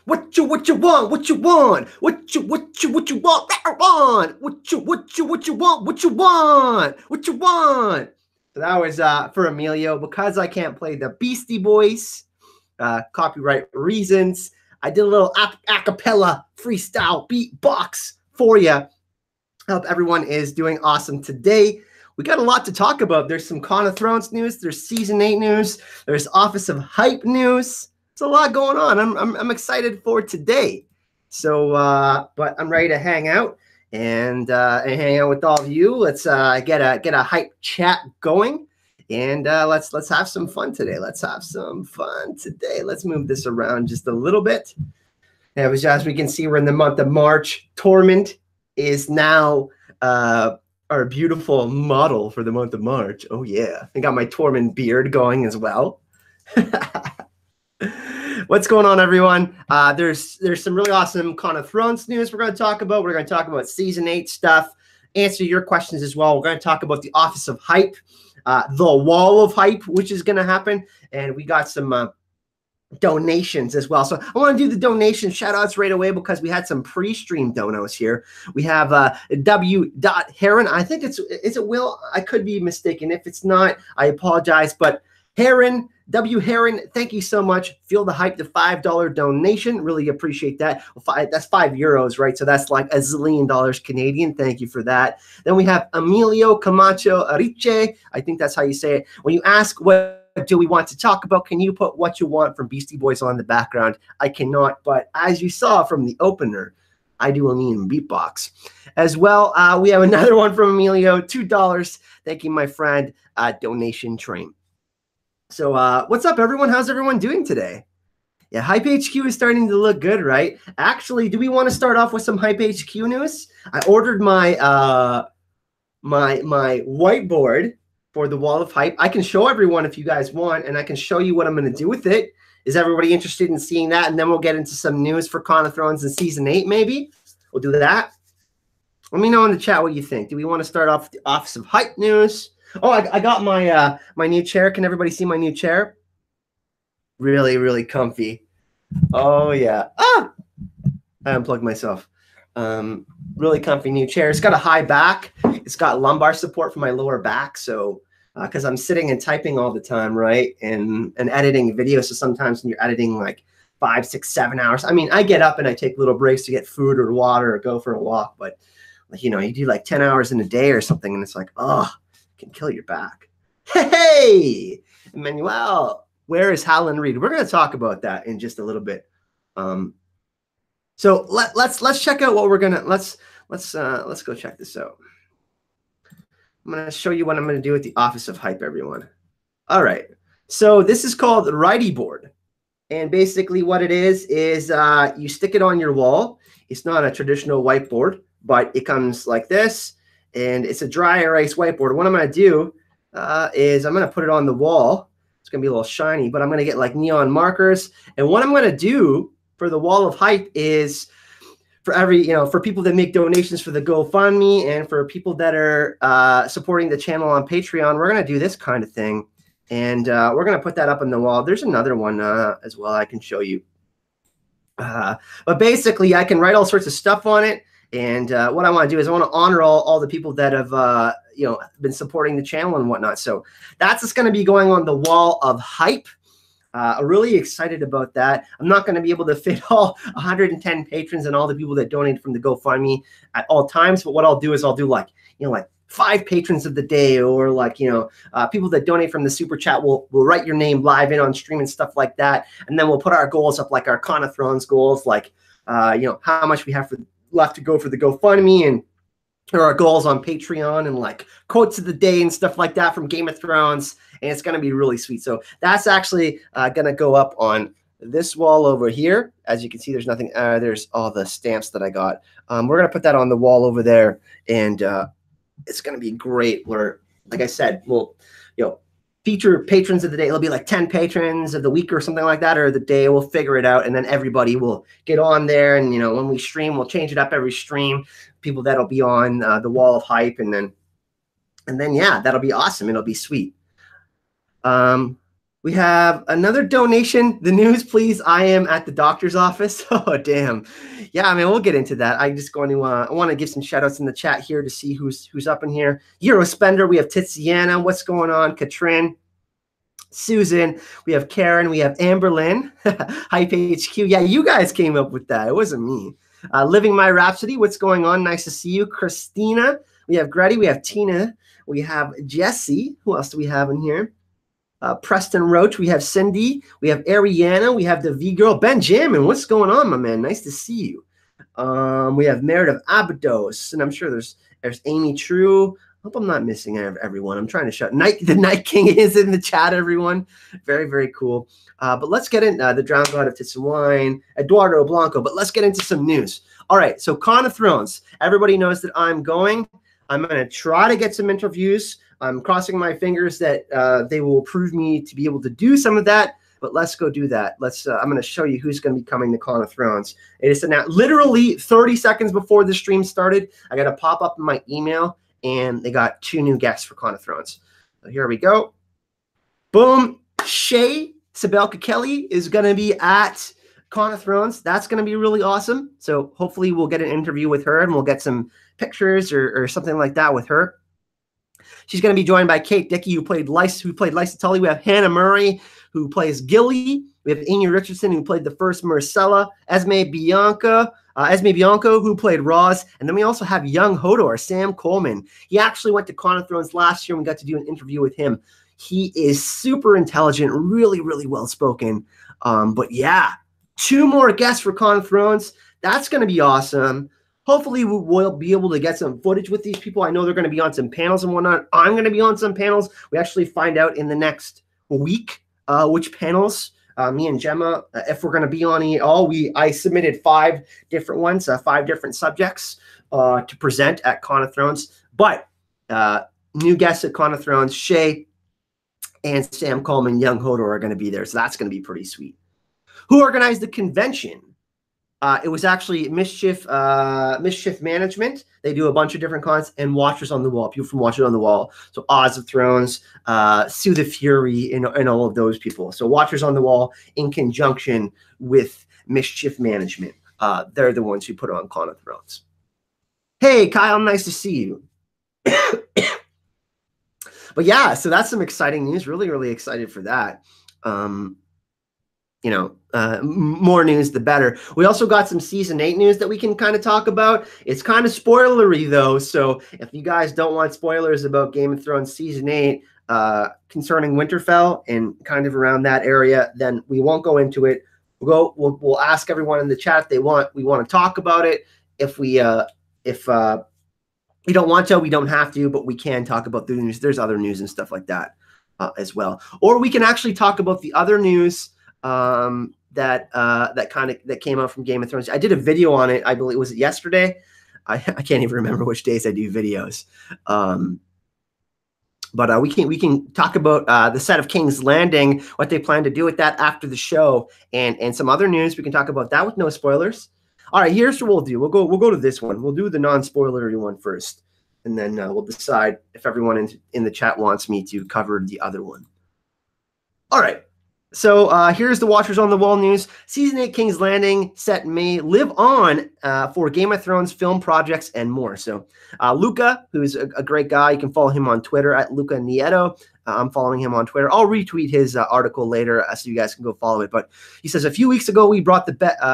What you want? What you want? What you want? What you want? What you want? What you want? What you want? So that was for Emilio. Because I can't play the Beastie Boys, copyright reasons, I did a little acapella freestyle beatbox for you. I hope everyone is doing awesome today. We got a lot to talk about. There's some Con of Thrones news. There's Season 8 news. There's Office of Hype news. There's a lot going on. I'm excited for today. So, but I'm ready to hang out and hang out with all of you. Let's get a hype chat going, and let's have some fun today. Let's have some fun today. Let's move this around just a little bit. As we can see, we're in the month of March. Tormund is now our beautiful model for the month of March. Oh yeah, I got my Tormund beard going as well. What's going on, everyone? There's some really awesome Con of Thrones news we're going to talk about. We're going to talk about Season 8 stuff, answer your questions as well. We're going to talk about the Office of Hype, the Wall of Hype, which is going to happen, and we got some donations as well. So I want to do the donation shout outs right away because we had some pre-stream donos here. We have W. Heron. I think is it Will? I could be mistaken. If it's not, I apologize. But Heron, W. Heron, thank you so much. Feel the Hype, the $5 donation. Really appreciate that. Well, that's €5, right? So that's like $1 zillion Canadian. Thank you for that. Then we have Emilio Camacho Ariche. I think that's how you say it. When you ask what do we want to talk about, can you put What You Want from Beastie Boys on the background? I cannot, but as you saw from the opener, I do a mean beatbox. As well, we have another one from Emilio, $2. Thank you, my friend. Donation train. So what's up, everyone? How's everyone doing today? Yeah, Hype HQ is starting to look good, right? Actually, do we want to start off with some Hype HQ news? I ordered my my whiteboard for the Wall of Hype. I can show everyone if you guys want, and I can show you what I'm going to do with it. Is everybody interested in seeing that? And then we'll get into some news for Con of Thrones in Season 8, maybe. We'll do that. Let me know in the chat what you think. Do we want to start off with the Office of Hype news? Oh, I got my my new chair. Can everybody see my new chair? Really, really comfy. Oh, yeah. Ah! I unplugged myself. Really comfy new chair. It's got a high back. It's got lumbar support for my lower back. So, because I'm sitting and typing all the time, right? And editing videos. So sometimes when you're editing like 5, 6, 7 hours. I mean, I get up and I take little breaks to get food or water or go for a walk. But, like, you know, you do like 10 hours in a day or something. And it's like, oh, can kill your back. Hey, Emmanuel, where is Howland Reed? We're going to talk about that in just a little bit. So let's check out what we're gonna let's go check this out. I'm gonna show you what I'm gonna do with the Office of Hype, everyone. All right. So this is called Righty Board, and basically what it is you stick it on your wall. It's not a traditional whiteboard, but it comes like this. And it's a dry erase whiteboard. What I'm going to do is I'm going to put it on the wall. It's going to be a little shiny, but I'm going to get like neon markers. And what I'm going to do for the Wall of Hype is for for people that make donations for the GoFundMe and for people that are supporting the channel on Patreon, we're going to do this kind of thing. And we're going to put that up on the wall. There's another one as well I can show you. But basically, I can write all sorts of stuff on it. And what I want to do is I want to honor all the people that have, been supporting the channel and whatnot. So that's what's going to be going on the Wall of Hype. I'm really excited about that. I'm not going to be able to fit all 110 patrons and all the people that donate from the GoFundMe at all times. But what I'll do is I'll do like 5 patrons of the day, or people that donate from the super chat will write your name live in on stream and stuff like that. And then we'll put our goals up, like our Con of Thrones goals, like, how much we have left to go for the GoFundMe, and our goals on Patreon, and like quotes of the day and stuff like that from Game of Thrones. And it's going to be really sweet. So that's actually going to go up on this wall over here. As you can see, there's nothing. There's all the stamps that I got. We're going to put that on the wall over there. And it's going to be great. Where, like I said, we'll, feature patrons of the day. It'll be like 10 patrons of the week or something like that, or the day. We'll figure it out, and then everybody will get on there. And when we stream, we'll change it up every stream. People that'll be on the Wall of Hype, and then yeah, that'll be awesome. It'll be sweet. We have another donation. The news, please. I am at the doctor's office. Oh, damn. Yeah, I mean, we'll get into that. I just going to I want to give some shout outs in the chat here to see who's up in here. Euro Spender. We have Tiziana. What's going on? Katrin. Susan. We have Karen. We have Amberlyn. Hype HQ. Yeah, you guys came up with that. It wasn't me. Living My Rhapsody. What's going on? Nice to see you. Christina. We have Gretty. We have Tina. We have Jesse. Who else do we have in here? Preston Roach, we have Cindy, we have Ariana, we have the V Girl, Benjamin. What's going on, my man? Nice to see you. We have Meredith Abados, and I'm sure there's Amy True. Hope I'm not missing everyone. I'm trying to shut. The Night King is in the chat, everyone. Very, very cool. But let's get in the Drowned God of Tits and Wine, Eduardo Blanco. But let's get into some news. All right, so Con of Thrones. Everybody knows that I'm going. I'm going to try to get some interviews. I'm crossing my fingers that they will approve me to be able to do some of that. But let's go do that. I'm going to show you who's going to be coming to Con of Thrones. It is announced literally 30 seconds before the stream started. I got a pop up in my email, and they got 2 new guests for Con of Thrones. So here we go. Boom. Shay Sabelka Kelly is going to be at Con of Thrones. That's going to be really awesome. So hopefully we'll get an interview with her, and we'll get some pictures or something like that with her. She's going to be joined by Kate Dickey, who played Lysa Tully. We have Hannah Murray, who plays Gilly. We have Amy Richardson, who played the first Marcella. Esme Bianco, who played Roz. And then we also have young Hodor, Sam Coleman. He actually went to Con of Thrones last year, and we got to do an interview with him. He is super intelligent, really, really well-spoken. But yeah, 2 more guests for Con of Thrones. That's going to be awesome. Hopefully, we'll be able to get some footage with these people. I know they're going to be on some panels and whatnot. I'm going to be on some panels. We actually find out in the next week which panels, me and Gemma, if we're going to be on it all. I submitted 5 different ones, 5 different subjects to present at Con of Thrones. But new guests at Con of Thrones, Shay and Sam Coleman, young Hodor are going to be there. So that's going to be pretty sweet. Who organized the convention? It was actually Mischief Management. They do a bunch of different cons, and Watchers on the Wall, people from Watchers on the Wall. So Oz of Thrones, Sue the Fury, and all of those people. So Watchers on the Wall in conjunction with Mischief Management. They're the ones who put on Con of Thrones. Hey, Kyle, nice to see you. But yeah, so that's some exciting news. Really, really excited for that. More news, the better. We also got some season 8 news that we can kind of talk about. It's kind of spoilery, though. So if you guys don't want spoilers about Game of Thrones season 8 concerning Winterfell and kind of around that area, then we won't go into it. We'll ask everyone in the chat if we want to talk about it. If we don't want to, we don't have to, but we can talk about the news. There's other news and stuff like that as well. Or we can actually talk about the other news that came out from Game of Thrones. I did a video on it. I believe, was it yesterday? I can't even remember which days I do videos. But we can talk about the set of King's Landing, what they plan to do with that after the show, and some other news. We can talk about that with no spoilers. All right, here's what we'll do. We'll go to this one. We'll do the non-spoilery one first, and then we'll decide if everyone in the chat wants me to cover the other one. All right. So here's the Watchers on the Wall news. Season 8 King's Landing set may live on for Game of Thrones film projects and more. So Luca, who's a great guy, you can follow him on Twitter at Luca Nieto. I'm following him on Twitter. I'll retweet his article later so you guys can go follow it. But he says, a few weeks ago, we brought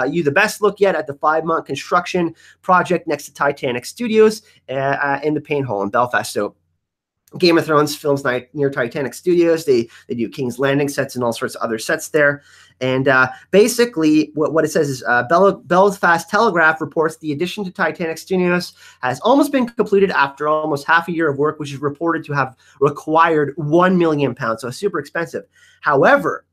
you the best look yet at the 5-month construction project next to Titanic Studios in the Paint Hall in Belfast. So Game of Thrones films near Titanic Studios. They do King's Landing sets and all sorts of other sets there. And basically, what it says is Belfast Telegraph reports the addition to Titanic Studios has almost been completed after almost half a year of work, which is reported to have required £1 million. So super expensive. However,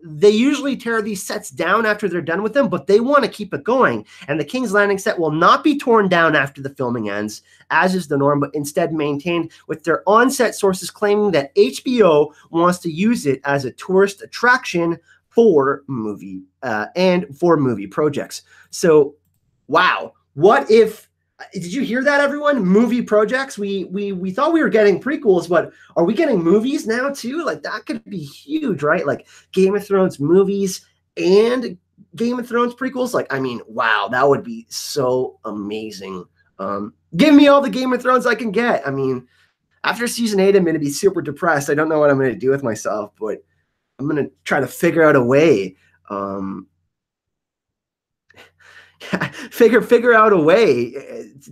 they usually tear these sets down after they're done with them, but they want to keep it going. And the King's Landing set will not be torn down after the filming ends, as is the norm, but instead maintained, with their on-set sources claiming that HBO wants to use it as a tourist attraction for movie projects. So, wow. What if Did you hear that, everyone? Movie projects. We thought we were getting prequels, but are we getting movies now too? Like that could be huge, right? Like Game of Thrones movies and Game of Thrones prequels. Like, I mean, wow, that would be so amazing. Give me all the Game of Thrones I can get. I mean, after season 8, I'm going to be super depressed. I don't know what I'm going to do with myself, but I'm going to try to figure out a way. Figure out a way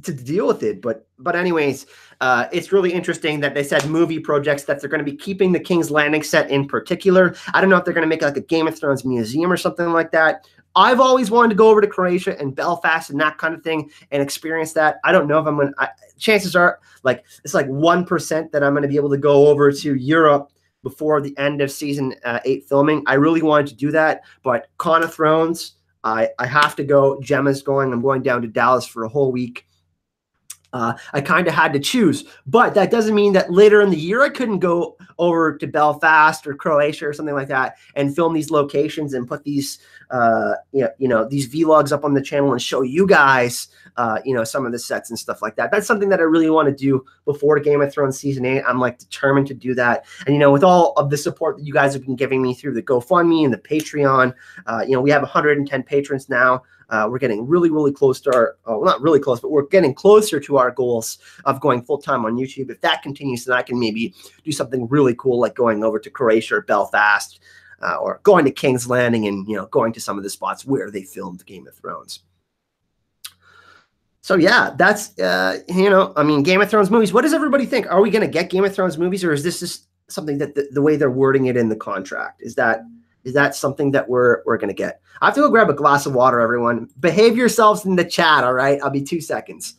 to deal with it. But anyways, it's really interesting that they said movie projects that they're going to be keeping the King's Landing set in particular. I don't know if they're going to make like a Game of Thrones museum or something like that. I've always wanted to go over to Croatia and Belfast and that kind of thing and experience that. I don't know if I'm going to, chances are like, it's like 1% that I'm going to be able to go over to Europe before the end of season 8 filming. I really wanted to do that, but Con of Thrones, I have to go. Gemma's going. I'm going down to Dallas for a whole week. I kind of had to choose, but that doesn't mean that later in the year I couldn't go over to Belfast or Croatia or something like that and film these locations and put these, these vlogs up on the channel and show you guys, some of the sets and stuff like that. That's something that I really want to do before Game of Thrones season 8. I'm like determined to do that. And, with all of the support that you guys have been giving me through the GoFundMe and the Patreon, we have 110 patrons now. We're getting really, really close to our, not really close, but we're getting closer to our goals of going full-time on YouTube. If that continues, then I can maybe do something really cool like going over to Croatia or Belfast or going to King's Landing and, going to some of the spots where they filmed Game of Thrones. So, yeah, that's, Game of Thrones movies. What does everybody think? Are we going to get Game of Thrones movies, or is this just something that the way they're wording it in the contract? Is that something that we're going to get? I have to go grab a glass of water, everyone. Behave yourselves in the chat, all right? I'll be 2 seconds.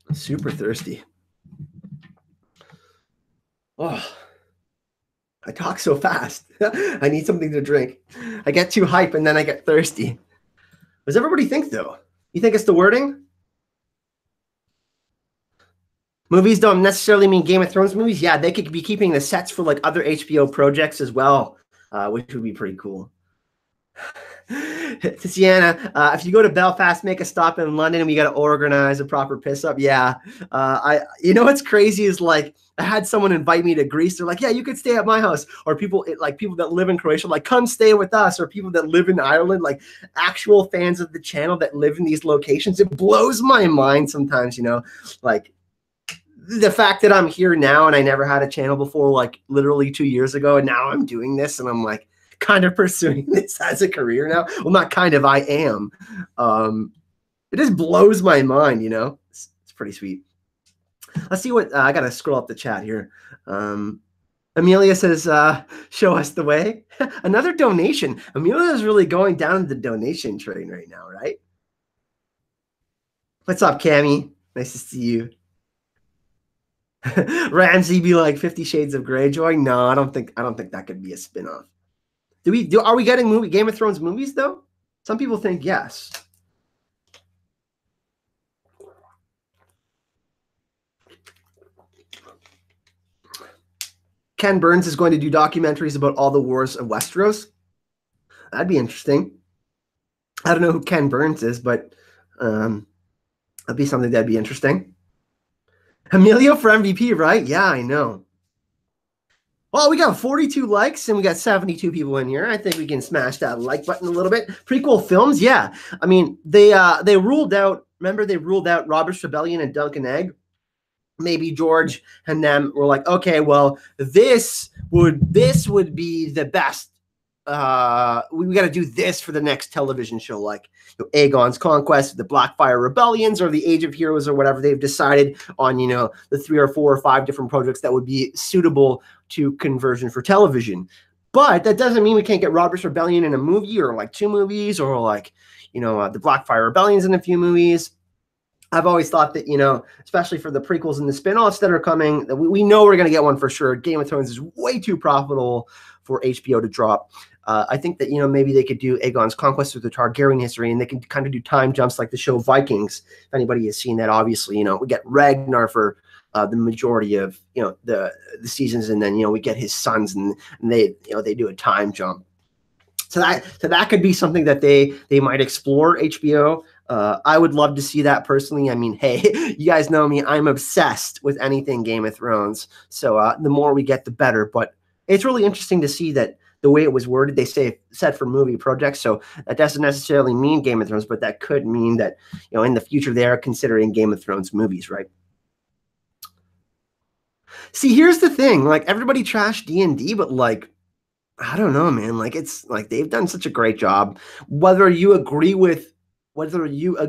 I'm super thirsty. Oh, I talk so fast. I need something to drink. I get too hype and then I get thirsty. What does everybody think, though? You think it's the wording? Movies don't necessarily mean Game of Thrones movies. Yeah, they could be keeping the sets for like other HBO projects as well, which would be pretty cool. Tiziana, if you go to Belfast, make a stop in London, and we got to organize a proper piss up. Yeah, what's crazy is like I had someone invite me to Greece. They're like, yeah, you could stay at my house. Or people that live in Croatia, like, come stay with us. Or people that live in Ireland, like actual fans of the channel that live in these locations. It blows my mind sometimes, like the fact that I'm here now and I never had a channel before, like literally 2 years ago, and now I'm doing this, and I'm like kind of pursuing this as a career now. Well, not kind of, I am. It just blows my mind, It's pretty sweet. Let's see what I gotta scroll up the chat here. Amelia says, show us the way. Another donation. Amelia is really going down the donation train right now, right? What's up, Cammy? Nice to see you. Ramsey be like 50 Shades of Greyjoy. No, I don't think that could be a spin-off. Are we getting Game of Thrones movies though? Some people think yes. Ken Burns is going to do documentaries about all the wars of Westeros. That'd be interesting. I don't know who Ken Burns is, but that'd be something that'd be interesting. Emilio for MVP, right? Yeah, I know. Well, we got 42 likes and we got 72 people in here. I think we can smash that like button a little bit. Prequel films, yeah. I mean, they ruled out. Remember, they ruled out Robert's Rebellion and Dunk and Egg. Maybe George and them were like, okay, well, this would be the best. We got to do this for the next television show, like Aegon's Conquest, the Blackfire Rebellions, or the Age of Heroes, or whatever. They've decided on, the 3 or 4 or 5 different projects that would be suitable to conversion for television. But that doesn't mean we can't get Robert's Rebellion in a movie, or like 2 movies, or like, the Blackfire Rebellions in a few movies. I've always thought that, especially for the prequels and the spin-offs that are coming, that we know we're going to get one for sure. Game of Thrones is way too profitable for HBO to drop. I think that, maybe they could do Aegon's Conquest of the Targaryen history, and they can kind of do time jumps like the show Vikings. If anybody has seen that, obviously, we get Ragnar for the majority of, the seasons, and then, we get his sons, and they, they do a time jump. So that could be something that they might explore, HBO. I would love to see that personally. I mean, hey, you guys know me. I'm obsessed with anything Game of Thrones. So the more we get, the better. But it's really interesting to see that the way it was worded, they said for movie projects. So that doesn't necessarily mean Game of Thrones, but that could mean that, in the future, they are considering Game of Thrones movies, right? See, here's the thing. Like, everybody trashed D&D, but, like, I don't know, man. Like, it's like they've done such a great job. Whether you agree with what they're doing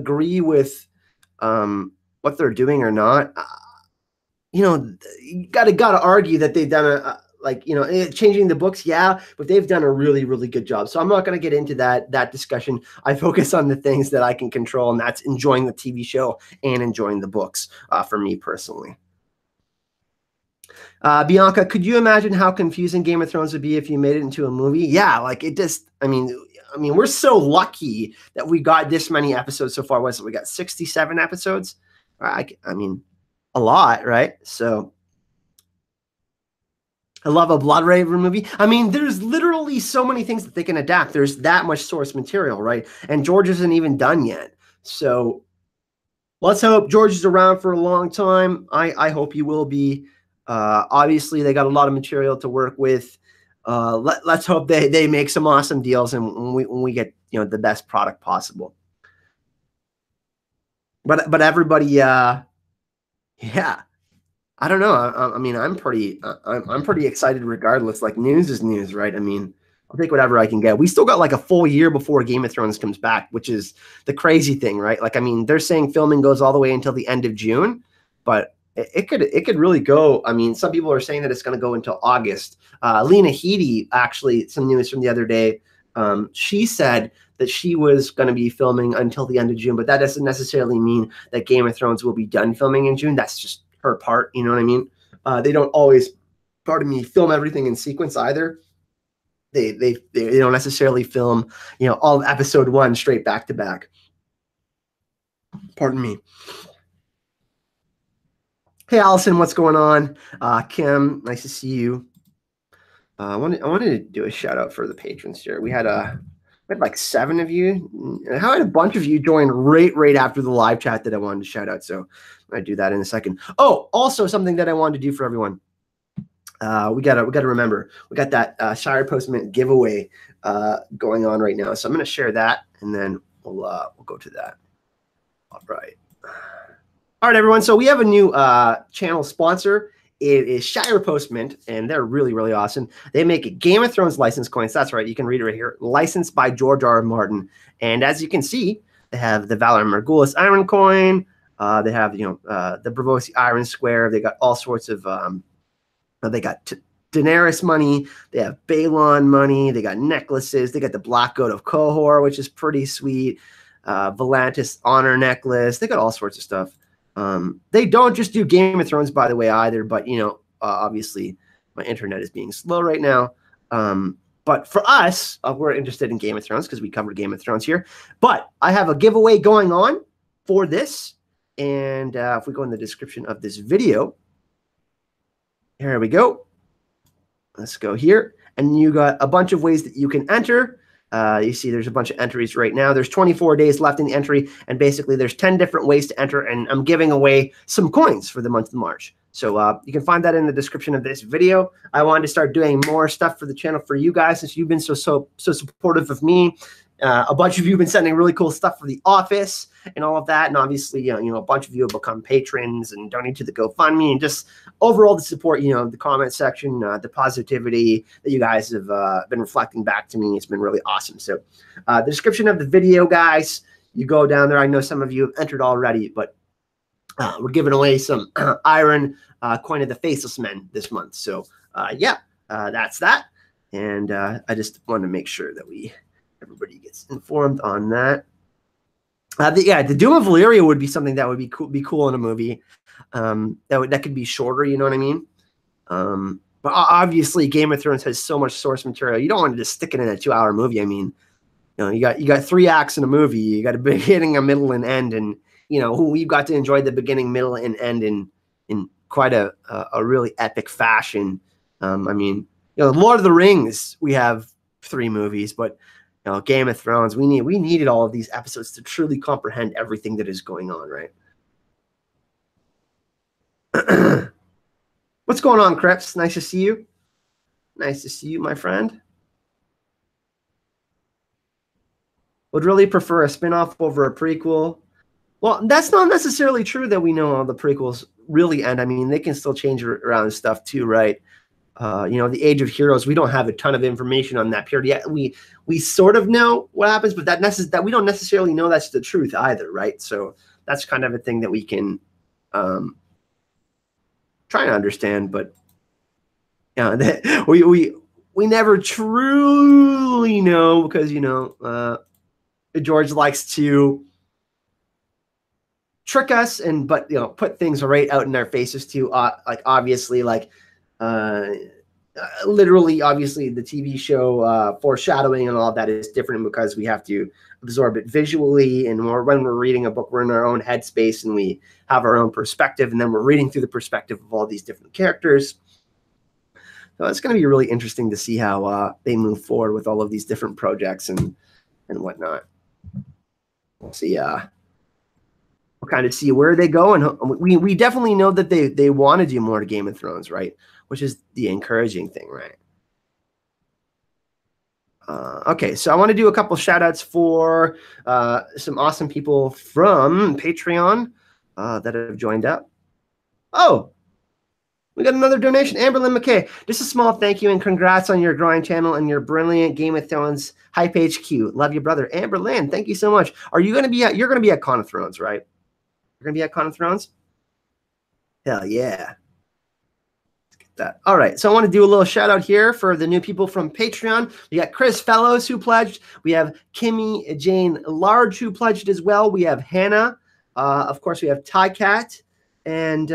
or not, you gotta argue that they've done changing the books, yeah, but they've done a really, really good job. So I'm not gonna get into that discussion. I focus on the things that I can control, and that's enjoying the TV show and enjoying the books, for me personally. Bianca, could you imagine how confusing Game of Thrones would be if you made it into a movie? Yeah, like it just, I mean, we're so lucky that we got this many episodes so far. We got 67 episodes. I mean, a lot, right? So I love a Blood Raven movie. I mean, there's literally so many things that they can adapt. There's that much source material, right? And George isn't even done yet. So let's hope George is around for a long time. I hope he will be. Obviously, they got a lot of material to work with. Let's hope they make some awesome deals, and when we get the best product possible. But everybody, yeah, I don't know. I mean, I'm pretty excited regardless. Like, news is news, right? I mean, I'll take whatever I can get. We still got like a full year before Game of Thrones comes back, which is the crazy thing, right? Like, I mean, they're saying filming goes all the way until the end of June, but it could really go. I mean, some people are saying that it's going to go until August. Lena Headey, actually, some news from the other day, she said that she was going to be filming until the end of June, but that doesn't necessarily mean that Game of Thrones will be done filming in June. That's just her part, you know what I mean? They don't always, film everything in sequence either. They don't necessarily film, all of episode 1 straight back to back. Pardon me. Hey, Allison, what's going on? Kim, nice to see you. I wanted to do a shout out for the patrons here. We had like 7 of you. I had a bunch of you join right after the live chat that I wanted to shout out. So I do that in a second. Oh, also something that I wanted to do for everyone. We gotta remember, we got that Shire Postman giveaway going on right now. So I'm gonna share that, and then we'll go to that. All right. All right, everyone. So we have a new channel sponsor. It is Shire Postman, and they're really, really awesome. They make Game of Thrones license coins. That's right. You can read it right here. Licensed by George R. R. Martin. And as you can see, they have the Valar Morghulis Iron Coin. They have, the Braavosi Iron Square. They got all sorts of, they got Daenerys money. They have Balon money. They got necklaces. They got the Black Goat of Qohor, which is pretty sweet. Volantis Honor Necklace. They got all sorts of stuff. They don't just do Game of Thrones, by the way, either, but obviously my internet is being slow right now. But for us, we're interested in Game of Thrones because we cover Game of Thrones here. But I have a giveaway going on for this. And if we go in the description of this video, here we go. Let's go here. And you got a bunch of ways that you can enter. You see there's a bunch of entries right now. There's 24 days left in the entry, and basically there's 10 different ways to enter, and I'm giving away some coins for the month of March. So you can find that in the description of this video. I wanted to start doing more stuff for the channel for you guys since you've been so supportive of me. A bunch of you have been sending really cool stuff for the office and all of that. And obviously, a bunch of you have become patrons and donate to the GoFundMe, and just overall the support, the comment section, the positivity that you guys have been reflecting back to me. It's been really awesome. So the description of the video, guys, you go down there. I know some of you have entered already, but we're giving away some Iron Coin of the Faceless Men this month. So yeah, that's that. And I just wanted to make sure that everybody gets informed on that. The Doom of Valyria would be something that would be cool in a movie. That could be shorter, you know what I mean? But obviously, Game of Thrones has so much source material. You don't want to just stick it in a 2-hour movie. I mean, you got 3 acts in a movie. You got a beginning, a middle, and end, and we've got to enjoy the beginning, middle, and end in quite a really epic fashion. I mean, Lord of the Rings, we have 3 movies, but Game of Thrones, we needed all of these episodes to truly comprehend everything that is going on, right? What's going on, Krebs? Nice to see you. Nice to see you, my friend. Would really prefer a spinoff over a prequel. Well, that's not necessarily true that we know all the prequels really end. I mean, they can still change around stuff too, right? The Age of Heroes, we don't have a ton of information on that period yet. We sort of know what happens, but that we don't necessarily know that's the truth either, right? So that's kind of a thing that we can try to understand, but we never truly know because George likes to trick us but put things right out in our faces too. Like obviously, like literally, obviously, the TV show foreshadowing and all that is different because we have to absorb it visually, and when we're reading a book, we're in our own headspace and we have our own perspective, and then we're reading through the perspective of all these different characters. So it's going to be really interesting to see how they move forward with all of these different projects and whatnot. We'll see. We'll kind of see where they go, and we definitely know that they want to do more to Game of Thrones, right? Which is the encouraging thing, right? Okay, so I want to do a couple shout outs for some awesome people from Patreon that have joined up. Oh, we got another donation. Amberlyn McKay. Just a small thank you and congrats on your growing channel and your brilliant Game of Thrones Hype HQ. Love you, brother. Amberlyn, thank you so much. Are you going to be you're going to be at Con of Thrones, right? You're going to be at Con of Thrones? Hell yeah. That. All right, so I want to do a little shout out here for the new people from Patreon. We got Chris Fellows who pledged. We have Kimmy Jane Large who pledged as well. We have Hannah. Of course, we have Ty Cat and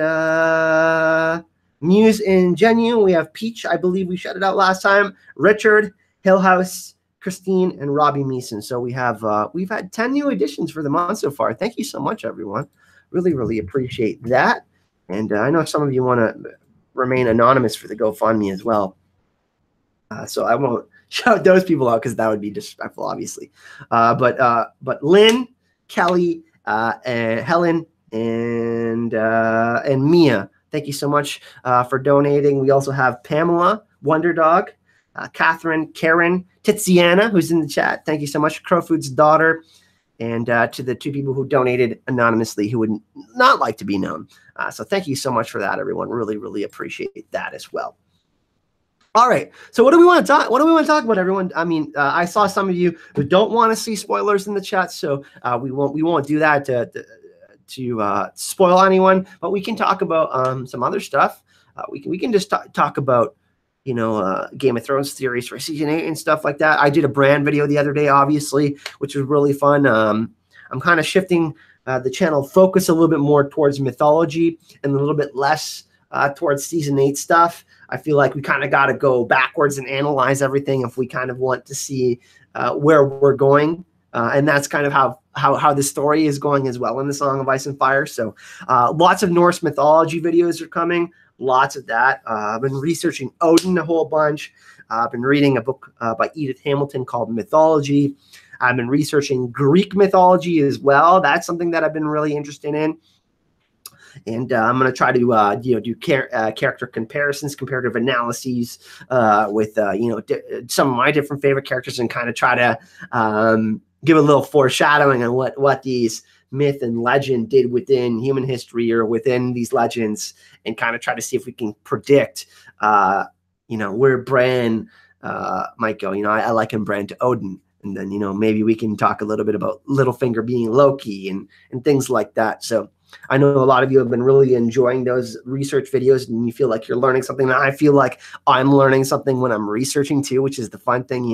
Muse and Genu. We have Peach. I believe we shouted out last time. Richard, Hillhouse, Christine, and Robbie Meeson. So we have we've had 10 new additions for the month so far. Thank you so much, everyone. Really, really appreciate that. And I know some of you want to remain anonymous for the GoFundMe as well. So I won't shout those people out because that would be disrespectful, obviously. But Lynn, Kelly, and Helen, and Mia, thank you so much for donating. We also have Pamela, Wonder Dog, Catherine, Karen, Tiziana, who's in the chat. Thank you so much. Crowfood's daughter. And to the 2 people who donated anonymously who would not like to be known. So thank you so much for that, everyone. Really, really appreciate that as well. All right. So what do we want to talk? What do we want to talk about, everyone? I mean, I saw some of you who don't want to see spoilers in the chat, so we won't do that to spoil anyone. But we can talk about some other stuff. We can just talk about Game of Thrones theories for season 8 and stuff like that. I did a Bran video the other day, obviously, which was really fun. I'm kind of shifting the channel focus a little bit more towards mythology and a little bit less towards season 8 stuff. I feel like we kind of got to go backwards and analyze everything if we kind of want to see where we're going. And that's kind of how the story is going as well in the Song of Ice and Fire. So lots of Norse mythology videos are coming. Lots of that. I've been researching Odin a whole bunch. I've been reading a book by Edith Hamilton called Mythology. I've been researching Greek mythology as well. That's something that I've been really interested in. And I'm going to try to do character comparisons, comparative analyses with some of my different favorite characters, and kind of try to give a little foreshadowing on what these myth and legend did within human history or within these legends, and kind of try to see if we can predict where Bran might go. I liken Bran to Odin, and then maybe we can talk a little bit about Littlefinger being Loki and things like that. So I know a lot of you have been really enjoying those research videos, and you feel like you're learning something. And I feel like I'm learning something when I'm researching too, which is the fun thing,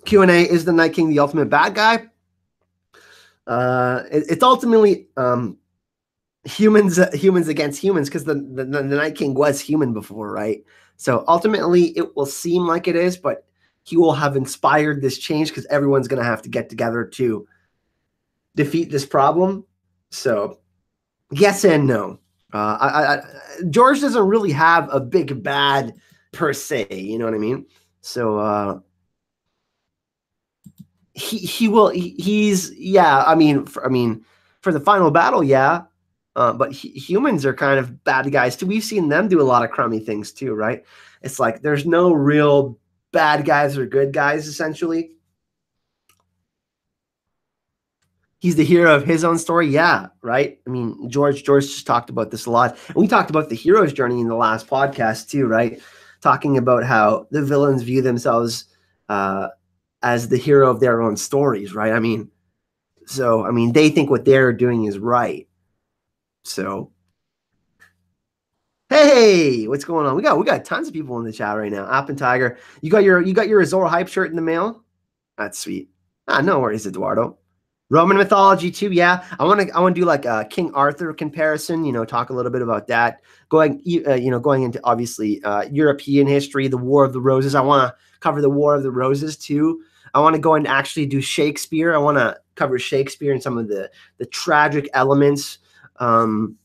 Q&A, is the Night King the ultimate bad guy? It's ultimately humans against humans, because the Night King was human before, right? So ultimately, it will seem like it is, but he will have inspired this change because everyone's going to have to get together to defeat this problem. So yes and no. George doesn't really have a big bad per se. You know what I mean? So he's yeah. I mean for the final battle, yeah. But humans are kind of bad guys too. We've seen them do a lot of crummy things too, right? It's like there's no real bad guys or good guys, essentially. He's the hero of his own story, yeah, right? I mean, George just talked about this a lot. And we talked about the hero's journey in the last podcast too, right? Talking about how the villains view themselves as the hero of their own stories, right? I mean, they think what they're doing is right. So hey, what's going on? We got tons of people in the chat right now. App and Tiger, you got your Azor Hype shirt in the mail? That's sweet. No worries, Eduardo. Roman mythology too, yeah. I want to do like a King Arthur comparison. Talk a little bit about that. Going into obviously European history, the War of the Roses. I want to cover the War of the Roses too. I want to go and actually do Shakespeare. I want to cover Shakespeare and some of the tragic elements of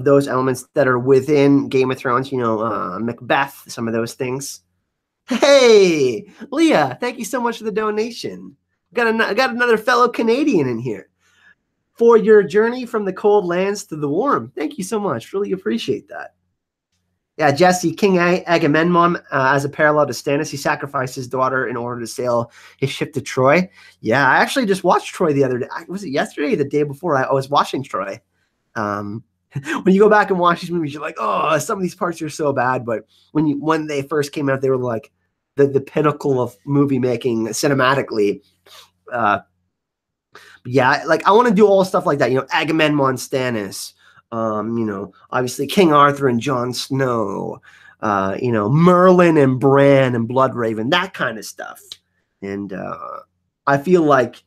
those elements that are within Game of Thrones. Macbeth, some of those things. Hey, Leah, thank you so much for the donation. Got another fellow Canadian in here for your journey from the cold lands to the warm. Thank you so much. Really appreciate that. Yeah, Jesse, King Agamemnon, as a parallel to Stannis, he sacrificed his daughter in order to sail his ship to Troy. Yeah, I actually just watched Troy the other day. Was it yesterday or the day before? I was watching Troy. When you go back and watch these movies, you're like, oh, some of these parts are so bad. But when they first came out, they were like the pinnacle of movie making cinematically. Yeah, like I want to do all stuff like that. Agamemnon, Stannis. Obviously King Arthur and Jon Snow. Merlin and Bran and Bloodraven, that kind of stuff. And I feel like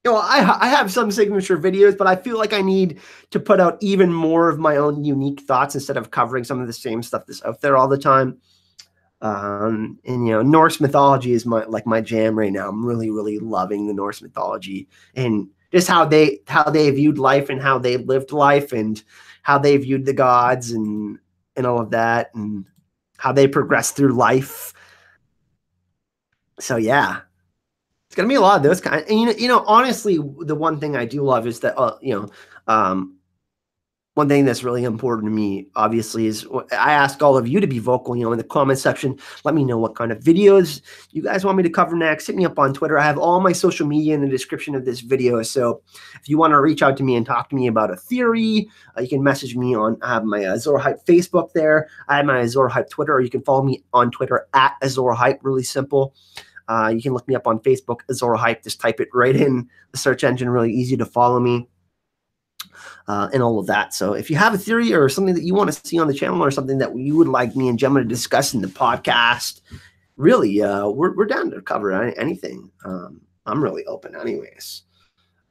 I have some signature videos, but I feel like I need to put out even more of my own unique thoughts instead of covering some of the same stuff that's out there all the time. And Norse mythology is my jam right now. I'm really, really loving the Norse mythology and just how they viewed life and how they lived life and how they viewed the gods and all of that and how they progressed through life. So yeah. It's gonna be a lot of those kind. And honestly, the one thing I do love is that one thing that's really important to me, obviously, is I ask all of you to be vocal. In the comment section, let me know what kind of videos you guys want me to cover next. Hit me up on Twitter. I have all my social media in the description of this video. So if you want to reach out to me and talk to me about a theory, you can message me on. I have my Azor Hype Facebook there. I have my Azor Hype Twitter, or you can follow me on Twitter at Azor Hype. Really simple. You can look me up on Facebook, Azor Hype. Just type it right in the search engine. Really easy to follow me. And all of that. So if you have a theory or something that you want to see on the channel or something that you would like me and Gemma to discuss in the podcast, really, we're down to cover anything. I'm really open anyways.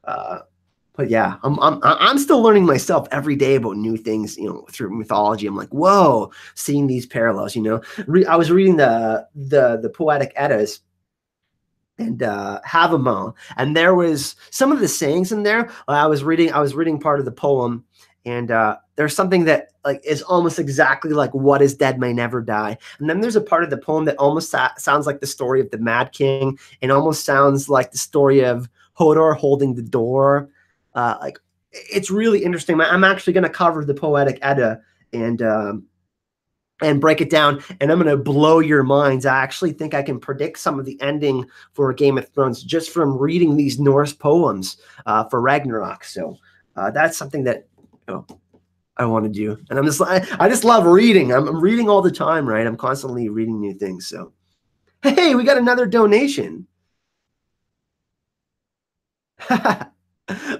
But yeah, I'm still learning myself every day about new things, through mythology. I'm like, whoa, seeing these parallels, I was reading the Poetic Eddas and Havamon, and there was some of the sayings in there. I was reading part of the poem, and there's something that is almost exactly like "What is dead may never die." And then there's a part of the poem that almost sounds like the story of the Mad King, and almost sounds like the story of Hodor holding the door. It's really interesting. I'm actually going to cover the Poetic Edda and break it down, and I'm going to blow your minds. I actually think I can predict some of the ending for Game of Thrones just from reading these Norse poems for Ragnarok. So that's something that I want to do, and I just love reading. I'm reading all the time, right? I'm constantly reading new things. So hey, we got another donation.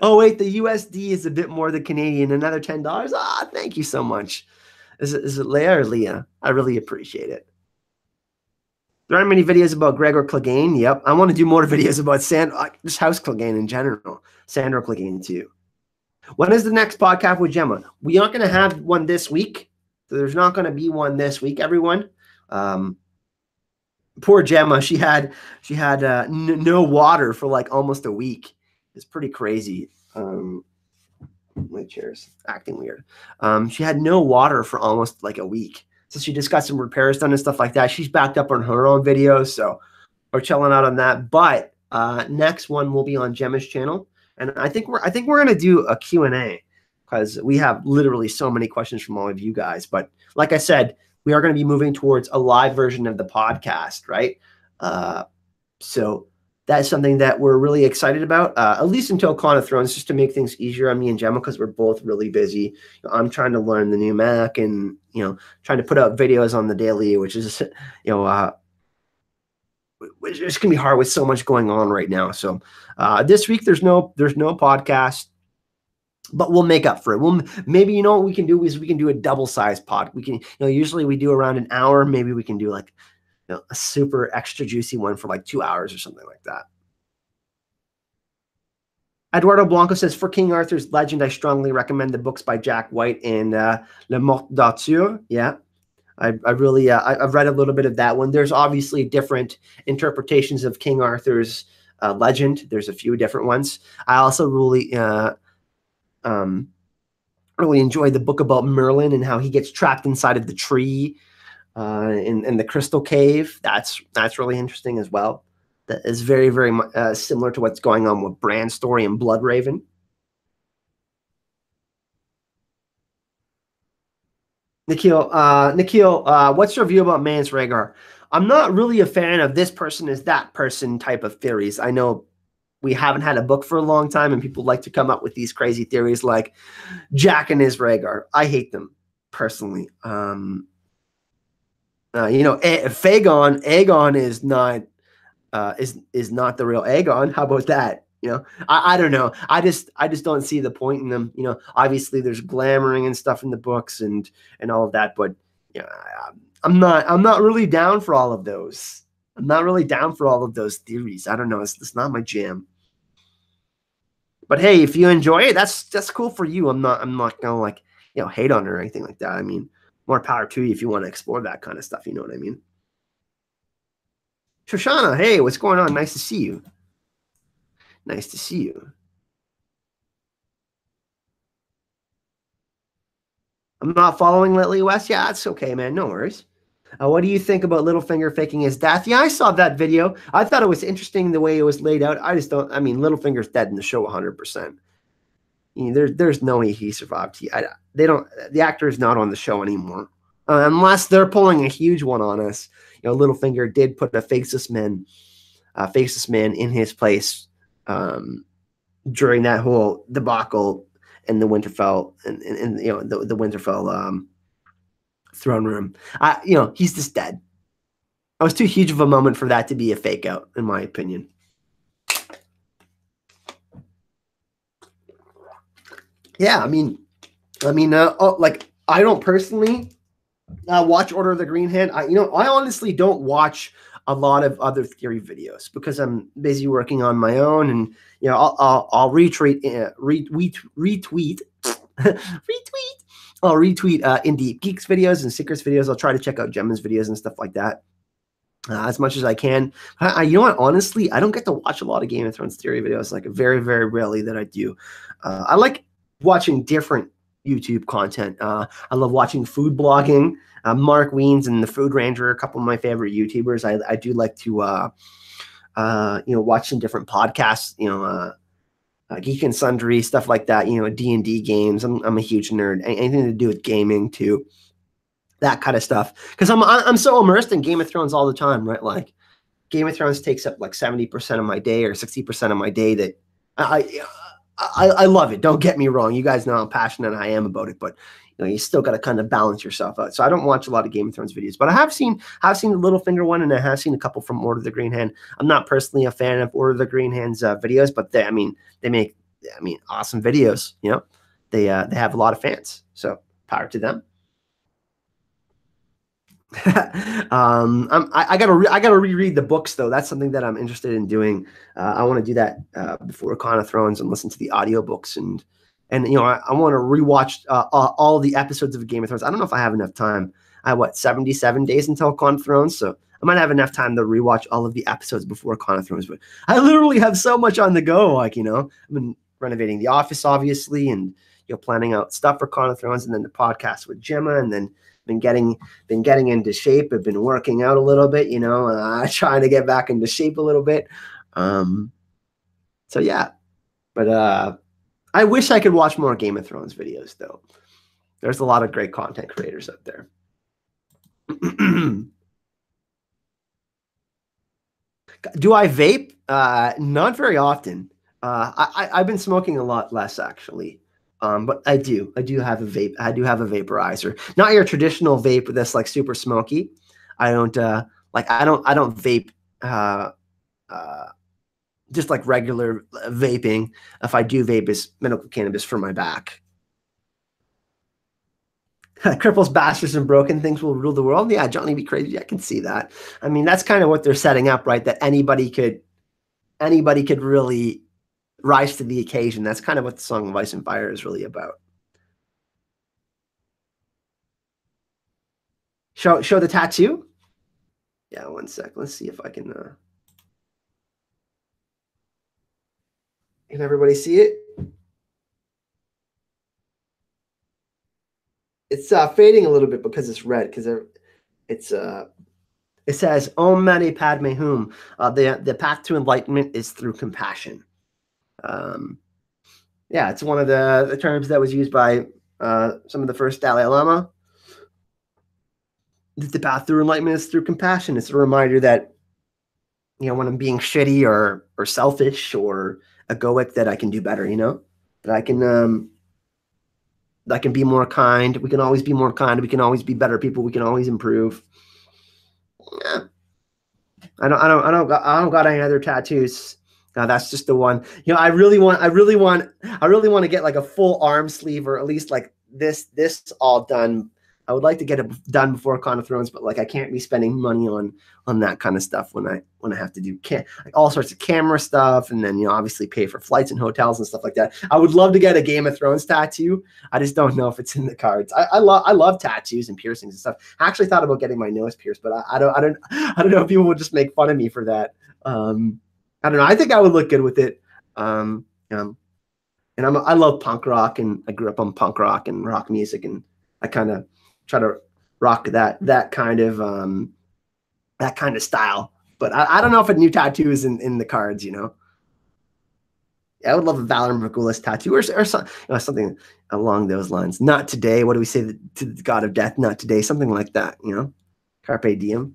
Oh wait, the USD is a bit more than Canadian. Another $10. Thank you so much. Is it Leah or Leah? I really appreciate it. There aren't many videos about Gregor Clegane. Yep. I want to do more videos about just House Clegane in general. Sandra Clegane too. When is the next podcast with Gemma? We aren't going to have one this week. So there's not going to be one this week, everyone. Poor Gemma. She had no water for like almost a week. It's pretty crazy. My chair's acting weird. She had no water for almost like a week. So she just got some repairs done and stuff like that. She's backed up on her own videos, so we're chilling out on that. But next one will be on Gemma's channel, and I think we're gonna do a Q&A because we have literally so many questions from all of you guys. But like I said, we are going to be moving towards a live version of the podcast, right? So that's something that we're really excited about, at least until Con of Thrones, just to make things easier on me and Gemma because we're both really busy. I'm trying to learn the new Mac and, trying to put out videos on the daily, which is, which is going to be hard with so much going on right now. So this week there's no podcast, but we'll make up for it. Maybe, what we can do is we can do a double-sized pod. We can, usually we do around an hour. Maybe we can do like, a super extra juicy one for like 2 hours or something like that. Eduardo Blanco says, for King Arthur's Legend, I strongly recommend the books by Jack White and Le Mort d'Arthur. Yeah, I really, I've read a little bit of that one. There's obviously different interpretations of King Arthur's legend. There's a few different ones. I also really enjoy the book about Merlin and how he gets trapped inside of the tree in the crystal cave. That's really interesting as well. That is very, very similar to what's going on with Bran's story and Bloodraven. Nikhil, what's your view about Mance Rhaegar? I'm not really a fan of this person is that person type of theories. I know we haven't had a book for a long time, and people like to come up with these crazy theories like Jack and his Rhaegar. I hate them personally. Aegon is not is not the real Aegon. How about that? I don't know. I just don't see the point in them. Obviously there's glamoring and stuff in the books and all of that, but I'm not really down for all of those. I'm not really down for all of those theories. I don't know. It's not my jam. But hey, if you enjoy it, that's cool for you. I'm not gonna like hate on her or anything like that. I mean, more power to you if you want to explore that kind of stuff. You know what I mean? Shoshana, hey, what's going on? Nice to see you. Nice to see you. I'm not following lately, Wes. Yeah, that's okay, man. No worries. What do you think about Littlefinger faking his death? Yeah, I saw that video. I thought it was interesting the way it was laid out. I just don't. I mean, Littlefinger's dead in the show 100%. There's no way he survived. The actor is not on the show anymore, unless they're pulling a huge one on us. Littlefinger did put a faceless man in his place during that whole debacle in the Winterfell and the Winterfell throne room. He's just dead. It was too huge of a moment for that to be a fake out, in my opinion. Yeah, I mean, like I don't personally watch Order of the Green Hand. I honestly don't watch a lot of other theory videos because I'm busy working on my own, and I'll retweet I'll retweet Indie Geeks videos and Secrets videos. I'll try to check out Gemma's videos and stuff like that as much as I can. You know what? Honestly, I don't get to watch a lot of Game of Thrones theory videos. Like very, very rarely that I do. I like watching different YouTube content. I love watching food blogging. Mark Wiens and the Food Ranger are a couple of my favorite YouTubers. I do like to watch some different podcasts. Geek and Sundry, stuff like that. D&D games. I'm a huge nerd. Anything to do with gaming too. That kind of stuff. Because I'm so immersed in Game of Thrones all the time, right? Like Game of Thrones takes up like 70% of my day or 60% of my day. That I love it. Don't get me wrong. You guys know how passionate I am about it, but you still got to kind of balance yourself out. So I don't watch a lot of Game of Thrones videos, but I have seen the Littlefinger one, and I have seen a couple from Order of the Green Hand. I'm not personally a fan of Order of the Green Hand's videos, but they make awesome videos. They have a lot of fans, so power to them. I gotta reread the books though. That's something that I'm interested in doing. I want to do that before Con of Thrones and listen to the audiobooks and I want to rewatch all the episodes of Game of Thrones. I don't know if I have enough time. I have 77 days until Con of Thrones, so I might have enough time to rewatch all of the episodes before Con of Thrones. But I literally have so much on the go. Like I've been renovating the office, obviously, and planning out stuff for Con of Thrones, and then the podcast with Gemma, and then been getting into shape. I've been working out a little bit, trying to get back into shape a little bit. So yeah, but I wish I could watch more Game of Thrones videos though. There's a lot of great content creators out there. Do I vape? Not very often. I've been smoking a lot less actually. But I do have a vape. I do have a vaporizer. Not your traditional vape that's like super smoky. I don't I don't vape just like regular vaping. If I do vape, it's medical cannabis for my back. Cripples, bastards, and broken things will rule the world. Yeah, Johnny be crazy. I can see that. I mean, that's kind of what they're setting up, right? That anybody could really rise to the occasion. That's kind of what the Song of Ice and Fire is really about. Show the tattoo. Yeah, one sec. Let's see if I can. Can everybody see it? It's fading a little bit because it's red. Because it says Om Mani Padme Hum. The path to enlightenment is through compassion. Yeah, it's one of the terms that was used by some of the first Dalai Lama. The path through enlightenment is through compassion. It's a reminder that when I'm being shitty or selfish or egoic, that I can do better. That I can be more kind. We can always be more kind. We can always be better people. We can always improve. Yeah. I don't got any other tattoos. No, that's just the one. I really want to get like a full arm sleeve, or at least like this all done. I would like to get it done before Con of Thrones, but like I can't be spending money on that kind of stuff when I have to do like all sorts of camera stuff, and then obviously pay for flights and hotels and stuff like that. I would love to get a Game of Thrones tattoo. I just don't know if it's in the cards. I love tattoos and piercings and stuff. I actually thought about getting my nose pierced, but I don't know if people would just make fun of me for that. I don't know. I think I would look good with it. And I love punk rock, and I grew up on punk rock and rock music, and I kind of try to rock that kind of style. But I don't know if a new tattoo is in the cards. Yeah, I would love a Valor Morghulis tattoo or something along those lines. Not today. What do we say to the god of death? Not today. Something like that. Carpe diem.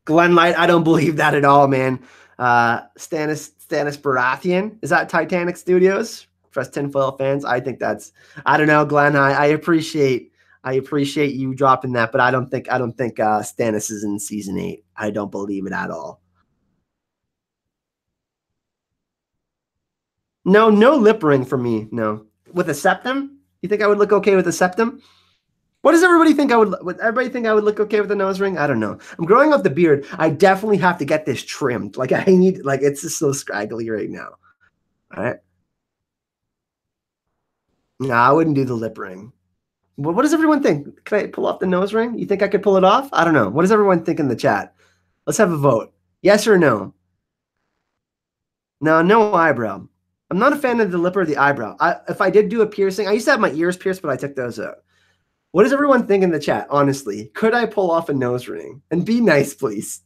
Glenlight, I don't believe that at all, man. Stannis Baratheon, is that Titanic Studios? For us tinfoil fans, I think that's. I don't know, Glenn. I appreciate you dropping that, but I don't think Stannis is in season 8. I don't believe it at all. No lip ring for me. No, with a septum. You think I would look okay with a septum? What does everybody think I would? Would everybody think I would look okay with a nose ring? I don't know. I'm growing up the beard. I definitely have to get this trimmed. Like I need, like it's just so scraggly right now. All right. No, I wouldn't do the lip ring. What does everyone think? Can I pull off the nose ring? You think I could pull it off? I don't know. What does everyone think in the chat? Let's have a vote. Yes or no? No eyebrow. I'm not a fan of the lip or the eyebrow. If I did do a piercing, I used to have my ears pierced, but I took those out. What does everyone think in the chat? Honestly, could I pull off a nose ring? And be nice, please.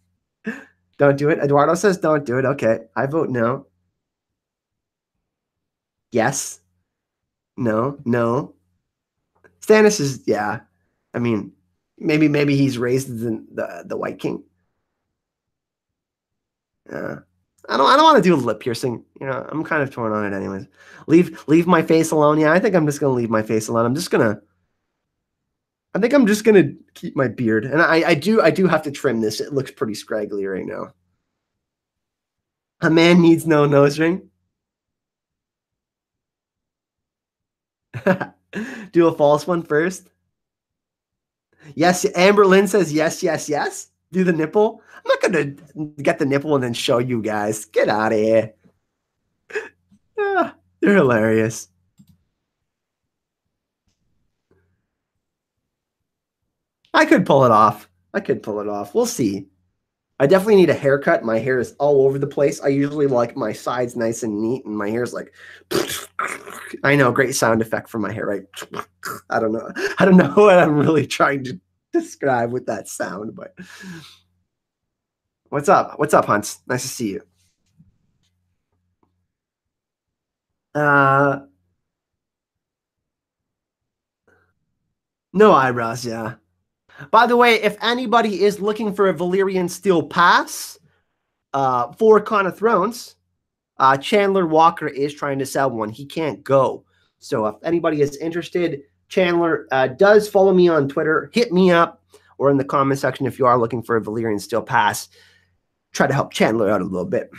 Don't do it. Eduardo says don't do it. Okay, I vote no. Yes. No. Stannis is, yeah. I mean, maybe he's raised the White King. I don't want to do a lip piercing. I'm kind of torn on it anyways. Leave my face alone. Yeah, I think I'm just gonna leave my face alone. I think I'm just gonna keep my beard, and I do have to trim this. It looks pretty scraggly right now. A man needs no nose ring. Do a false one first. Yes, Amber Lynn says yes, yes, yes. Do the nipple. I'm not gonna get the nipple and then show you guys. Get out of here. Ah, they're hilarious. I could pull it off. I could pull it off. We'll see. I definitely need a haircut. My hair is all over the place. I usually like my sides nice and neat, and my hair is like. I know, great sound effect for my hair, right? I don't know. I don't know what I'm really trying to describe with that sound, but what's up? What's up, Hunts? Nice to see you. Uh, no eyebrows, yeah. By the way, if anybody is looking for a Valyrian Steel Pass for Con of Thrones, Chandler Walker is trying to sell one. He can't go. So if anybody is interested, Chandler does follow me on Twitter. Hit me up or in the comment section if you are looking for a Valyrian Steel Pass. Try to help Chandler out a little bit.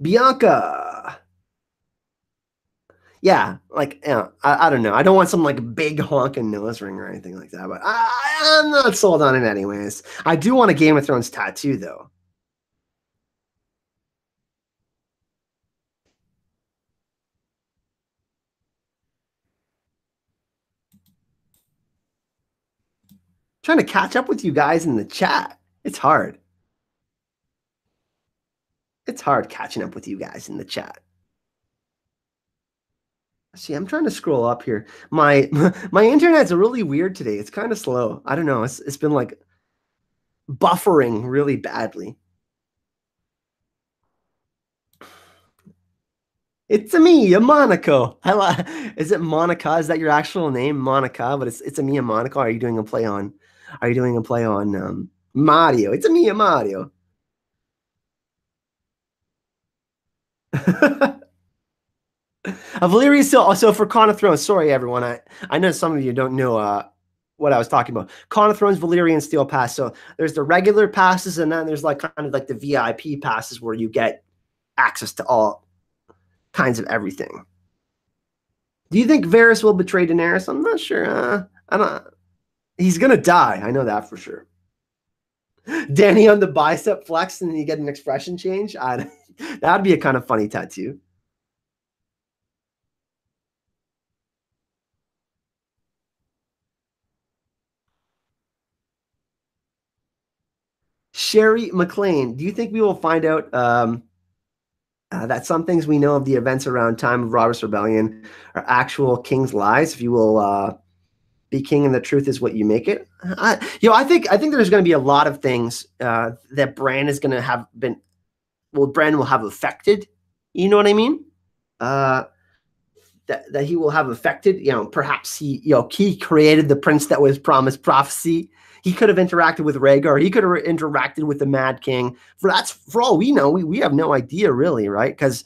Bianca. Yeah, like, yeah, I don't know. I don't want some like big honking nose ring or anything like that, but I'm not sold on it anyways. I do want a Game of Thrones tattoo though. Trying to catch up with you guys in the chat. It's hard. It's hard catching up with you guys in the chat. See, I'm trying to scroll up here. My my internet's really weird today. It's kind of slow. I don't know. It's been like buffering really badly. It's a me, a Monaco. Is it Monica? Is that your actual name, Monica? But it's a me, a Monaco. Are you doing a play on? Are you doing a play on Mario? It's a me, a Mario. Valyria still also for Con of Thrones. Sorry, everyone. I know some of you don't know what I was talking about. Con of Thrones, Valyrian Steel Pass. So there's the regular passes, and then there's like kind of like the VIP passes where you get access to all kinds of everything. Do you think Varys will betray Daenerys? I'm not sure. I don't. He's gonna die. I know that for sure. Danny on the bicep flex, and then you get an expression change. That'd be a kind of funny tattoo. Sherry McLean, do you think we will find out that some things we know of the events around time of Robert's Rebellion are actual king's lies? If you will be king and the truth is what you make it. I think there's going to be a lot of things that Bran is going to have been. Well, Bran will have affected. You know what I mean? That he will have affected. Perhaps he created the prince that was promised prophecy. He could have interacted with Rhaegar. He could have interacted with the Mad King. For all we know, we have no idea really, right? Because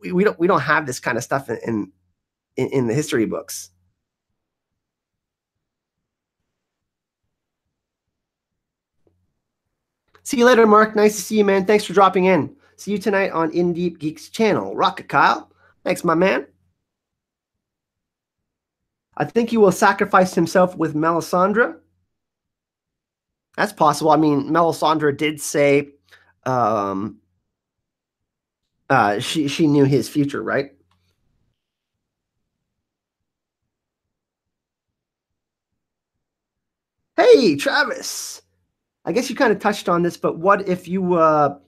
we don't have this kind of stuff in the history books. See you later, Mark. Nice to see you, man. Thanks for dropping in. See you tonight on In Deep Geeks channel. Rocket Kyle. Thanks, my man. I think he will sacrifice himself with Melisandre. That's possible. I mean, Melisandre did say she knew his future, right? Hey, Travis. I guess you kind of touched on this, but what if you I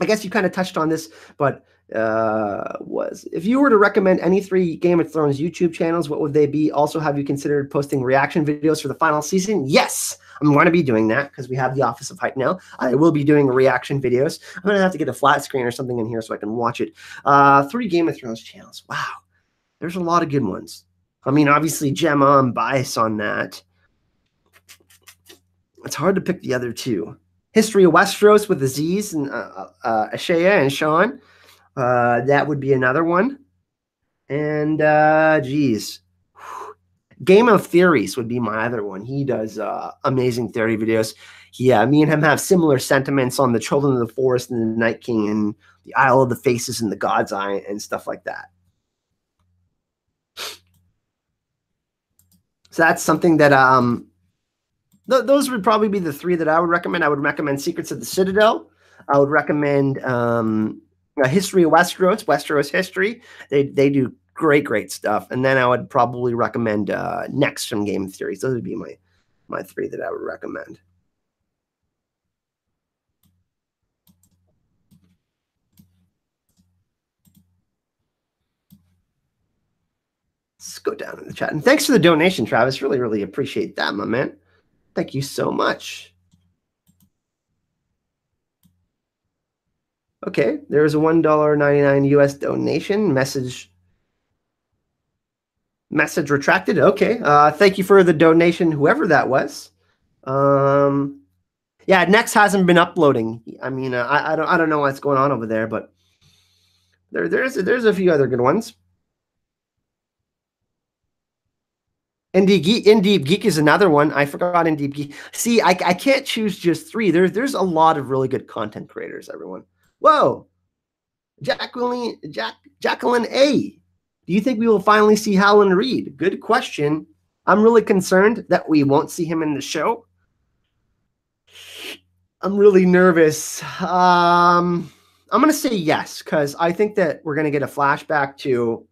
guess you kind of touched on this, but if you were to recommend any 3 Game of Thrones YouTube channels, what would they be? Also, have you considered posting reaction videos for the final season? Yes, I'm going to be doing that because we have the Office of Hype now. I will be doing reaction videos. I'm going to have to get a flat screen or something in here so I can watch it. 3 Game of Thrones channels. Wow, there's a lot of good ones. I mean, obviously, Gemma, I'm biased on that. It's hard to pick the other 2. History of Westeros with Aziz and Ashaya and Sean. That would be another one. And geez. Game of Theories would be my other one. He does amazing theory videos. Yeah, me and him have similar sentiments on the Children of the Forest and the Night King and the Isle of the Faces and the God's Eye and stuff like that. So that's something that those would probably be the three that I would recommend. I would recommend Secrets of the Citadel. I would recommend History of Westeros, Westeros History. They do great stuff. And then I would probably recommend Next from Game Theories. Those would be my three that I would recommend. Let's go down in the chat. And thanks for the donation, Travis. Really appreciate that, my man. Thank you so much. Okay, there's a $1.99 US donation. Message retracted. Okay. Thank you for the donation, whoever that was. Yeah, Next hasn't been uploading. I mean, I don't know what's going on over there, but there's a few other good ones. In Deep Geek is another one. I forgot In Deep Geek. See, I can't choose just three. There's a lot of really good content creators, everyone. Whoa. Jacqueline A. Do you think we will finally see Howland Reed? Good question. I'm really concerned that we won't see him in the show. I'm really nervous. I'm going to say yes, because I think that we're going to get a flashback to...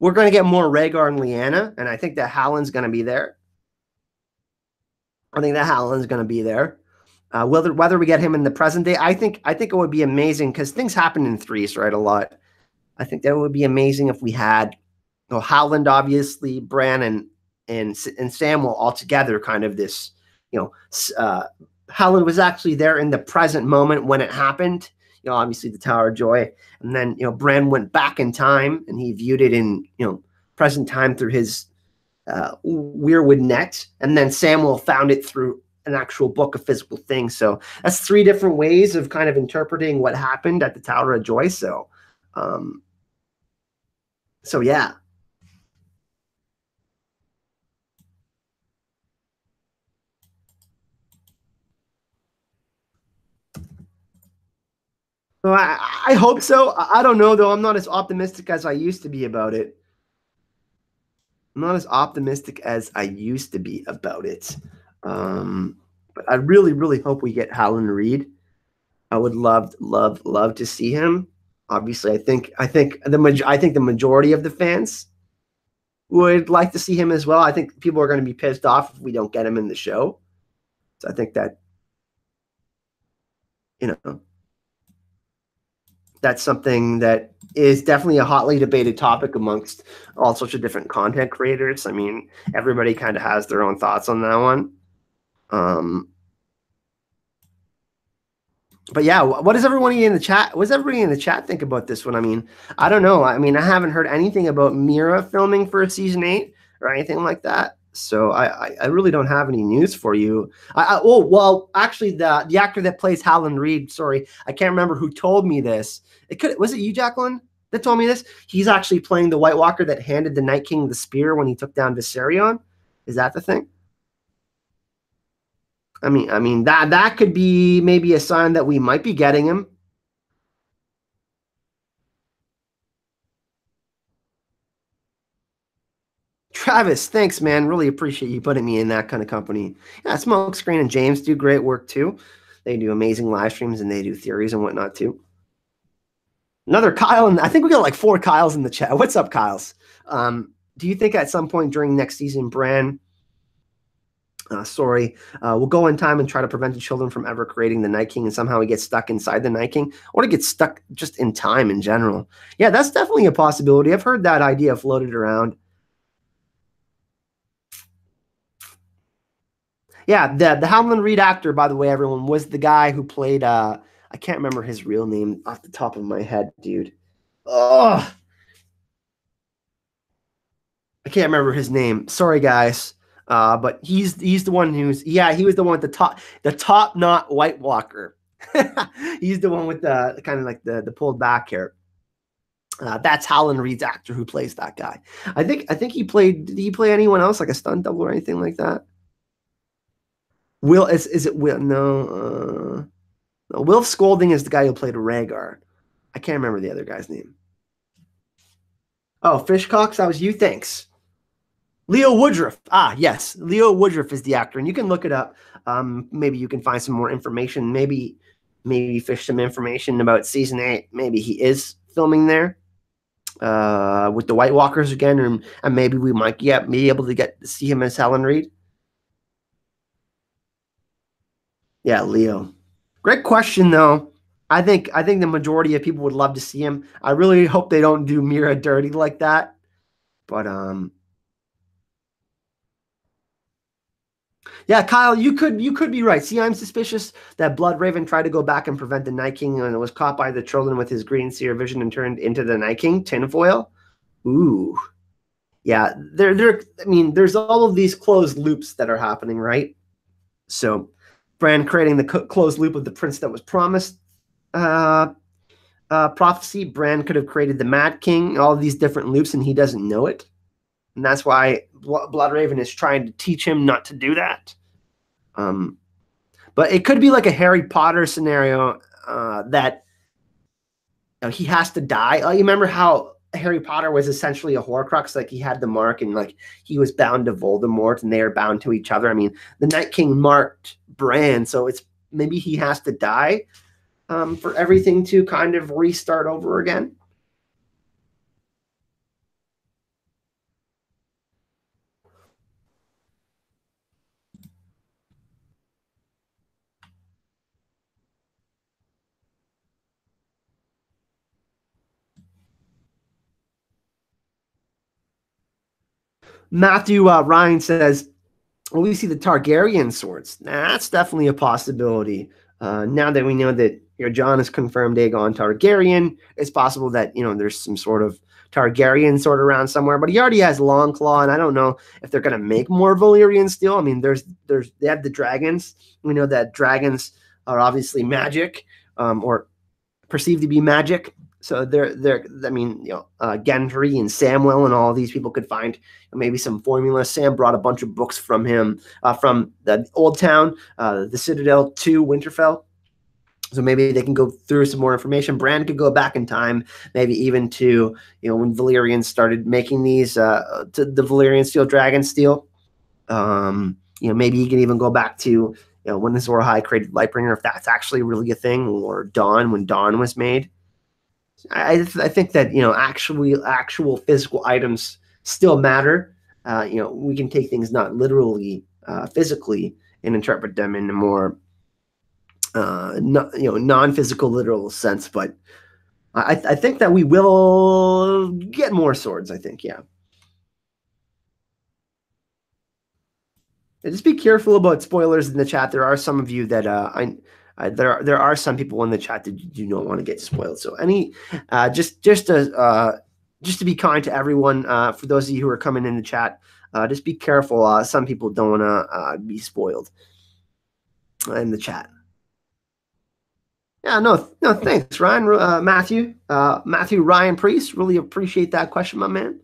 We're going to get more Rhaegar and Lyanna, and I think that Howland's going to be there. Whether we get him in the present day, I think it would be amazing, because things happen in threes, right, a lot. I think that would be amazing if we had Howland, obviously, Bran and Samwel all together, kind of this, Howland was actually there in the present moment when it happened. Obviously the Tower of Joy, and then Bran went back in time and he viewed it in present time through his weirwood net, and then Samwel found it through an actual book of physical things. So that's three different ways of kind of interpreting what happened at the Tower of Joy. So yeah. So I hope so. I don't know, though. I'm not as optimistic as I used to be about it. But I really hope we get Howland Reed. I would love to see him. Obviously, I think the majority of the fans would like to see him as well. I think people are going to be pissed off if we don't get him in the show. So I think that that's something that is definitely a hotly debated topic amongst all sorts of different content creators. I mean, everybody kind of has their own thoughts on that one. But yeah, what does everybody in the chat think about this one? I mean, I don't know. I mean, I haven't heard anything about Mira filming for season 8 or anything like that. So I really don't have any news for you. Actually, the actor that plays Howland Reed, sorry, I can't remember who told me this. Was it you, Jacqueline, that told me this? He's actually playing the White Walker that handed the Night King the spear when he took down Viserion. Is that the thing? I mean that could be maybe a sign that we might be getting him. Travis, thanks, man. Really appreciate you putting me in that kind of company. Yeah, Smokescreen and James do great work too. They do amazing live streams and they do theories and whatnot too. Another Kyle, and I think we got like 4 Kyles in the chat. What's up, Kyles? Do you think at some point during next season, Bran, we'll go in time and try to prevent the children from ever creating the Night King, and somehow he gets stuck inside the Night King, or to get stuck just in time in general? Yeah, that's definitely a possibility. I've heard that idea floated around. Yeah, the Howland Reed actor, by the way, everyone, was the guy who played, I can't remember his real name off the top of my head, dude. Oh, I can't remember his name. Sorry, guys. But he's the one he was the one with the top knot White Walker. He's the one with the kind of like the pulled back hair. That's Howland Reed's actor who plays that guy. I think he played. Did he play anyone else, like a stunt double or anything like that? Will is it Will? No, no, Wilf Scolding is the guy who played Rhaegar. I can't remember the other guy's name. Oh, Fishcox, that was you. Thanks. Leo Woodruff. Ah, yes, Leo Woodruff is the actor, and you can look it up. Maybe you can find some more information. Maybe fish some information about season 8. Maybe he is filming there with the White Walkers again, and maybe we might be able to get to see him as Helen Reed. Yeah, Leo. Great question though. I think the majority of people would love to see him. I really hope they don't do Mira dirty like that. But yeah, Kyle, you could be right. See, I'm suspicious that Bloodraven tried to go back and prevent the Night King and was caught by the Trollen with his green seer vision and turned into the Night King tinfoil. Ooh, yeah. There. I mean, there's all of these closed loops that are happening, right? So, Bran creating the closed loop of the prince that was promised. Prophecy. Bran could have created the Mad King, all these different loops, and he doesn't know it. And that's why Bloodraven is trying to teach him not to do that. But it could be like a Harry Potter scenario that he has to die. You remember how Harry Potter was essentially a Horcrux? Like he had the mark, and like he was bound to Voldemort, and they are bound to each other. I mean, the Night King marked Bran, so it's maybe he has to die for everything to kind of restart over again. Matthew Ryan says, well, we see the Targaryen swords. That's definitely a possibility. Now that we know that Jon is confirmed Aegon Targaryen, it's possible that there's some sort of Targaryen sword around somewhere. But he already has Longclaw, and I don't know if they're going to make more Valyrian steel. I mean, they have the dragons. We know that dragons are obviously magic, or perceived to be magic. So I mean, Gendry and Samwel and all these people could find maybe some formula. Sam brought a bunch of books from him, from the Old Town, the Citadel to Winterfell. So maybe they can go through some more information. Bran could go back in time, maybe even to, when Valyrians started making these, to the Valyrian steel, dragon steel. Maybe he can even go back to, when the Azor Ahai created Lightbringer, if that's actually really a thing, or Dawn, when Dawn was made. I think that actual physical items still matter. We can take things not literally, physically, and interpret them in a more non-physical, literal sense. But I think that we will get more swords. I think, yeah. And just be careful about spoilers in the chat. There are some of you that there are some people in the chat that do not want to get spoiled. So just to be kind to everyone, for those of you who are coming in the chat, just be careful. Some people don't want to be spoiled in the chat. Yeah, no, thanks, Ryan, Matthew Ryan Priest. Really appreciate that question, my man.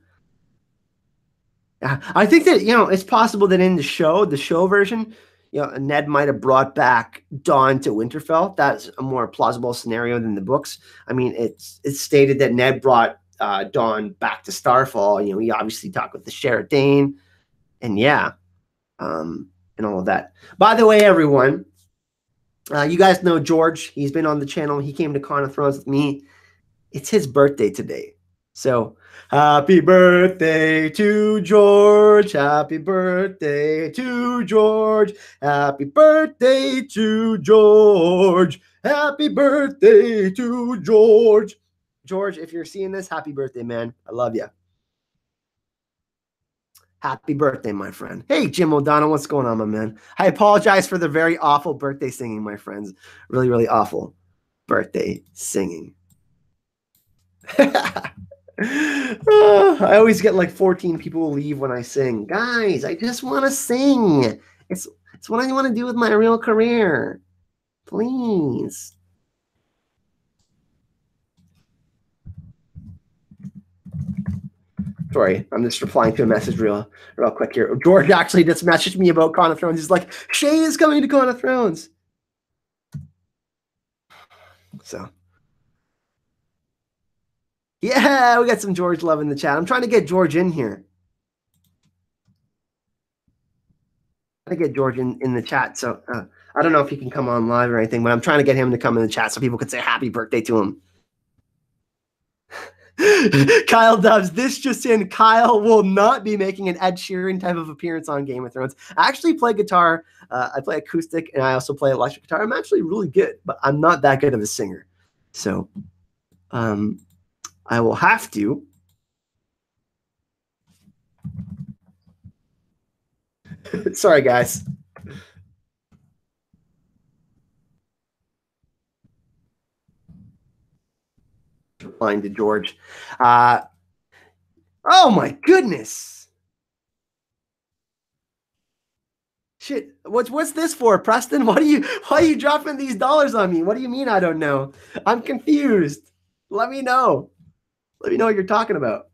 I think that it's possible that in the show version, Ned might have brought back Dawn to Winterfell. That's a more plausible scenario than the books. I mean, it's stated that Ned brought Dawn back to Starfall. He obviously talked with the Sheriff Dane, and and all of that. By the way, everyone, you guys know George. He's been on the channel. He came to Con of Thrones with me. It's his birthday today. So happy birthday to George. Happy birthday to George. Happy birthday to George. Happy birthday to George. George, if you're seeing this, happy birthday, man. I love you. Happy birthday, my friend. Hey, Jim O'Donnell, what's going on, my man? I apologize for the very awful birthday singing, my friends. Really, really awful birthday singing. I always get like 14 people will leave when I sing. Guys, I just want to sing. It's what I want to do with my real career. Please. Sorry, I'm just replying to a message real quick here. George actually just messaged me about Con of Thrones. He's like, Shay is coming to Con of Thrones. So, yeah, we got some George love in the chat. I'm trying to get George in here. I get George in the chat. So, I don't know if he can come on live or anything, but I'm trying to get him to come in the chat so people could say happy birthday to him. Kyle Dubs, this just in, Kyle will not be making an Ed Sheeran type of appearance on Game of Thrones. I actually play guitar. I play acoustic, and I also play electric guitar. I'm actually really good, but I'm not that good of a singer. So I will have to. Sorry, guys. Replying to George. Oh my goodness. Shit. What's this for, Preston? Why are you dropping these dollars on me? What do you mean I don't know? I'm confused. Let me know. Let me know what you're talking about.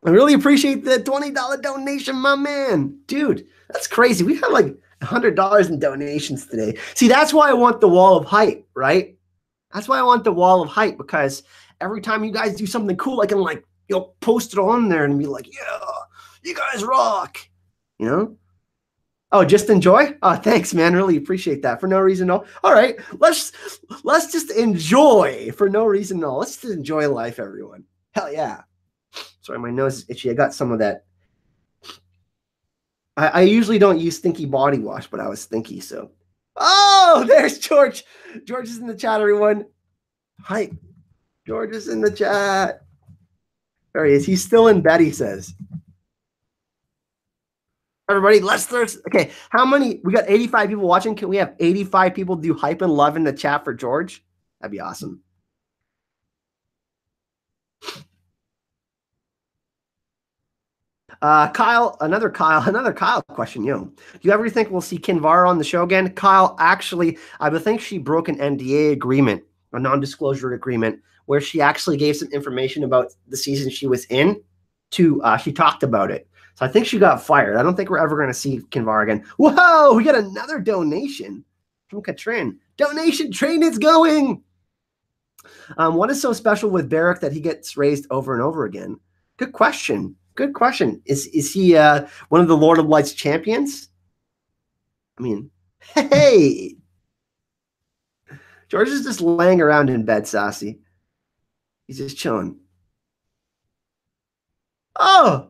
I really appreciate the $20 donation, my man. Dude, that's crazy. We have like $100 in donations today. See, that's why I want the wall of hype, right? That's why I want the wall of hype, because every time you guys do something cool, I can like, post it on there and be like, yeah, you guys rock, Oh, just enjoy? Oh, thanks, man. Really appreciate that. For no reason at all. All right, let's just enjoy for no reason at all. Let's just enjoy life, everyone. Hell yeah. Sorry, my nose is itchy. I got some of that. I usually don't use stinky body wash, but I was stinky, so. Oh, there's George. George is in the chat, everyone. Hi. George is in the chat. There he is. He's still in bed, he says. Everybody, let's thirst. Okay, how many? We got 85 people watching. Can we have 85 people do hype and love in the chat for George? That'd be awesome. Kyle, another Kyle question. Do you ever think we'll see Kinvara on the show again? Kyle, actually, I would think she broke an NDA agreement, a non-disclosure agreement, where she actually gave some information about the season she was in. She talked about it. So I think she got fired. I don't think we're ever going to see Kinvara again. Whoa, we got another donation from Katrin. Donation train is going. What is so special with Beric that he gets raised over and over again? Good question. Good question. Is he one of the Lord of Lights champions? I mean, hey. George is just laying around in bed, sassy. He's just chilling. Oh.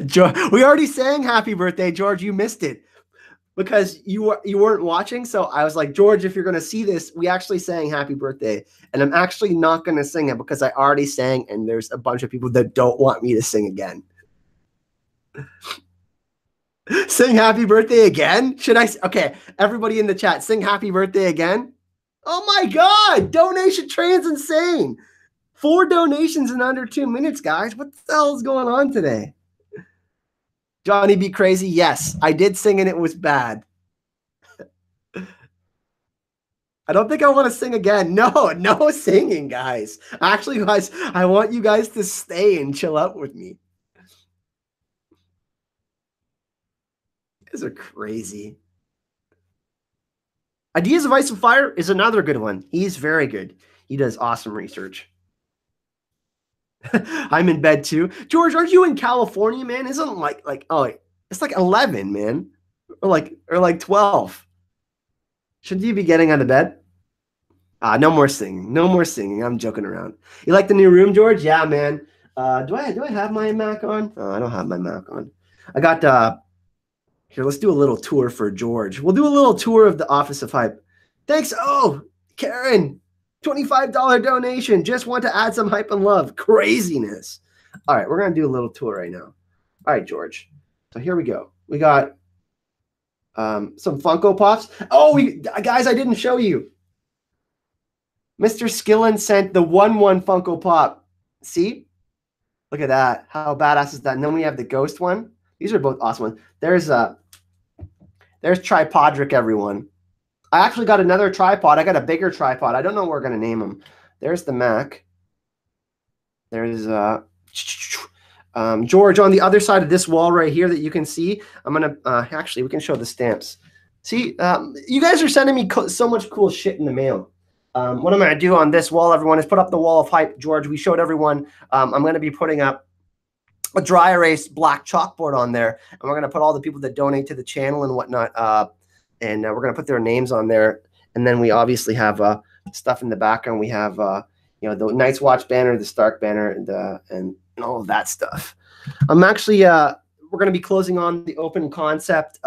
George, we already sang happy birthday, George. You missed it because you weren't watching. So I was like, George, if you're going to see this, we actually sang happy birthday. And I'm actually not going to sing it because I already sang and there's a bunch of people that don't want me to sing again. Sing happy birthday again? Should I? Okay, everybody in the chat, sing happy birthday again. Oh my God, donation train's insane. 4 donations in under 2 minutes, guys. What the hell is going on today? Johnny Be Crazy. Yes, I did sing and it was bad. I don't think I want to sing again. No singing, guys. Actually, guys, I want you guys to stay and chill out with me. You guys are crazy. Ideas of Ice and Fire is another good one. He's very good. He does awesome research. I'm in bed too. George, aren't you in California, man? Isn't like it's like 11, man. Or like 12. Shouldn't you be getting out of bed? No more singing. No more singing. I'm joking around. You like the new room, George? Yeah, man. Do I have my Mac on? Oh, I don't have my Mac on. I got here, let's do a little tour for George. We'll do a little tour of the Office of Hype. Thanks. Oh, Karen. $25 donation. Just want to add some hype and love. Craziness. All right, we're going to do a little tour right now. All right, George. So here we go. We got some Funko Pops. Oh, guys, I didn't show you. Mr. Skillen sent the 1/1 Funko Pop. See? Look at that. How badass is that? And then we have the Ghost one. These are both awesome ones. There's Tripodric, everyone. I actually got another tripod. I got a bigger tripod. I don't know what we're going to name him. There's the Mac. There's George on the other side of this wall right here that you can see. I'm gonna actually we can show the stamps. See, you guys are sending me so much cool shit in the mail. What I'm gonna do on this wall, everyone, is put up the wall of hype. George, we showed everyone. I'm gonna be putting up a dry erase black chalkboard on there, and we're gonna put all the people that donate to the channel and whatnot, and we're gonna put their names on there. And then we obviously have stuff in the background. We have you know, the Night's Watch banner, the Stark banner, and all of that stuff. I'm actually we're gonna be closing on the open concept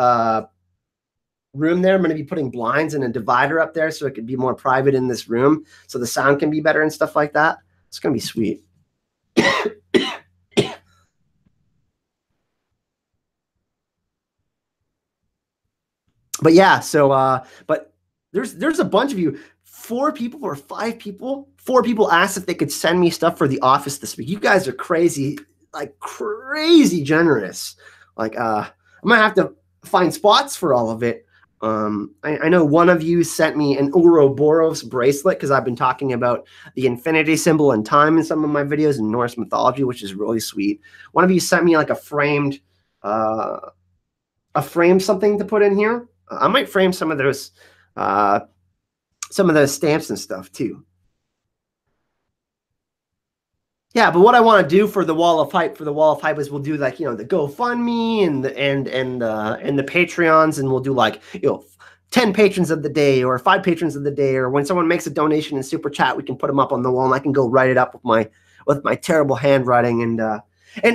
room there. I'm going to be putting blinds and a divider up there so it could be more private in this room, so the sound can be better and stuff like that. It's going to be sweet. But yeah, so but there's a bunch of you. 4 people or 5 people, 4 people asked if they could send me stuff for the office this week. You guys are crazy, like crazy generous. Like I'm gonna have to find spots for all of it. I know one of you sent me an Ouroboros bracelet because I've been talking about the infinity symbol and time in some of my videos in Norse mythology, which is really sweet. One of you sent me like a framed something to put in here. I might frame some of those stamps and stuff too. Yeah, but what I want to do for the wall of hype, is we'll do like, you know, the GoFundMe and the Patreons, and we'll do like, you know, 10 patrons of the day or 5 patrons of the day, or when someone makes a donation in super chat, we can put them up on the wall and I can go write it up with my terrible handwriting. And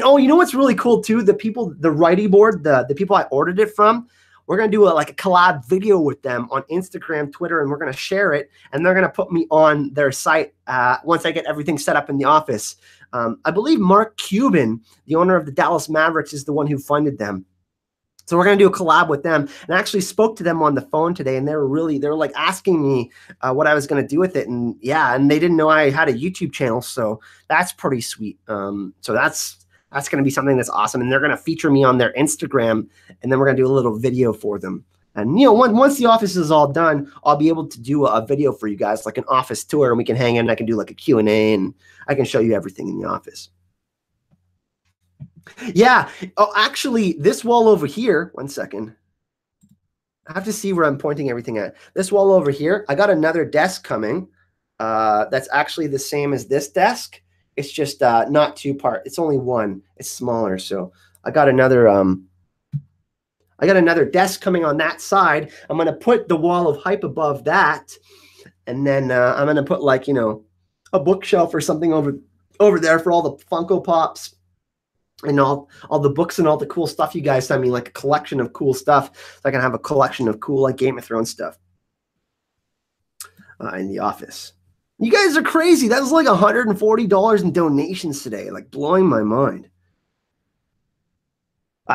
oh, you know what's really cool too? The righty board, the people I ordered it from, we're going to do like a collab video with them on Instagram, Twitter, and we're going to share it. And they're going to put me on their site once I get everything set up in the office. I believe Mark Cuban, the owner of the Dallas Mavericks, is the one who funded them. So we're going to do a collab with them. And I actually spoke to them on the phone today, and they were like asking me what I was going to do with it. And yeah, and they didn't know I had a YouTube channel. So that's pretty sweet. So that's going to be something that's awesome. And they're going to feature me on their Instagram, and then we're going to do a little video for them. And, you know, once the office is all done, I'll be able to do a video for you guys, like an office tour, and we can hang in, and I can do like a Q&A, and I can show you everything in the office. Yeah. Oh, actually, this wall over here, one second. I have to see where I'm pointing everything at. This wall over here, I got another desk coming. That's actually the same as this desk. It's just not 2-part. It's only one. It's smaller. So I got another desk coming on that side. I'm going to put the wall of hype above that. And then I'm going to put, like, you know, a bookshelf or something over there for all the Funko Pops and all the books and all the cool stuff you guys sent me, like a collection of cool stuff. So I can have a collection of cool, like, Game of Thrones stuff in the office. You guys are crazy. That was like $140 in donations today, like blowing my mind.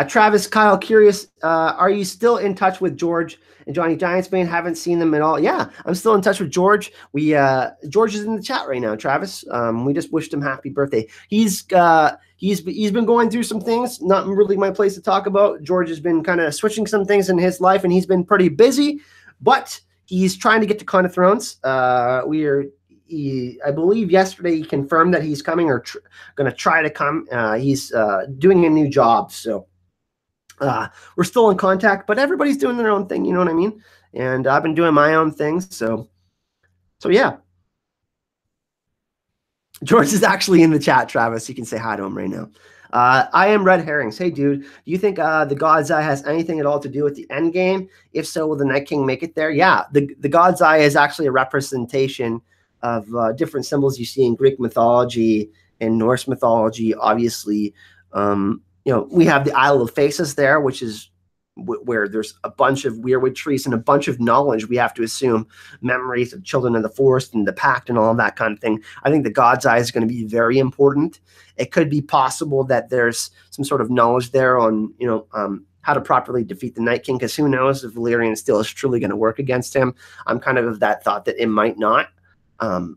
Travis, Kyle, curious, are you still in touch with George and Johnny Giants fan? Haven't seen them at all. Yeah, I'm still in touch with George. George is in the chat right now, Travis. We just wished him happy birthday. He's been going through some things, not really my place to talk about. George has been kind of switching some things in his life, and he's been pretty busy, but he's trying to get to Con of Thrones. I believe yesterday he confirmed that he's coming or going to try to come. He's doing a new job, so we're still in contact, but everybody's doing their own thing, you know what I mean? And I've been doing my own things, so yeah. George is actually in the chat, Travis. You can say hi to him right now. I am Red Herrings. Hey, dude, do you think the God's Eye has anything at all to do with the end game? If so, will the Night King make it there? Yeah, the God's Eye is actually a representation of different symbols you see in Greek mythology and Norse mythology. Obviously, you know, we have the Isle of Faces there, which is where there's a bunch of weirwood trees and a bunch of knowledge. We have to assume memories of children of the forest and the pact and all of that kind of thing. I think the God's Eye is going to be very important. It could be possible that there's some sort of knowledge there on, you know, how to properly defeat the Night King, because who knows if Valyrian Steel is truly going to work against him. I'm kind of that thought that it might not. But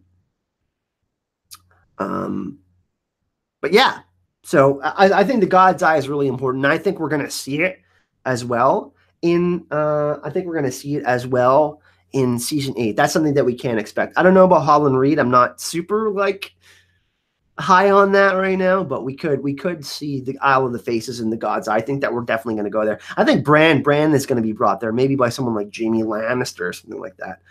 yeah, so I think the God's Eye is really important. And I think we're going to see it as well in in season 8. That's something that we can't expect. I don't know about Holland Reed. I'm not super like high on that right now, but we could see the Isle of the Faces and the Gods. I think that we're definitely going to go there. I think Bran is going to be brought there, maybe by someone like Jaime Lannister or something like that.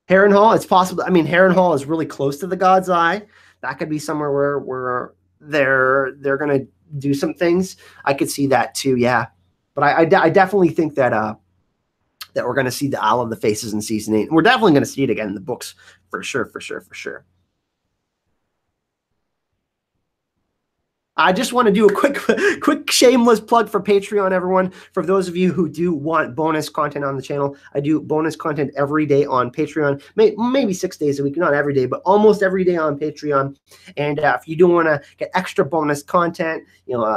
Harrenhal, it's possible. I mean, Harrenhal is really close to the God's Eye. That could be somewhere where they're going to do some things. I could see that too, yeah. But I definitely think that that we're going to see the Isle of the Faces in season 8. We're definitely going to see it again in the books for sure. I just want to do a quick shameless plug for Patreon, everyone. For those of you who do want bonus content on the channel, I do bonus content every day on Patreon, maybe 6 days a week, not every day, but almost every day on Patreon. And if you do want to get extra bonus content,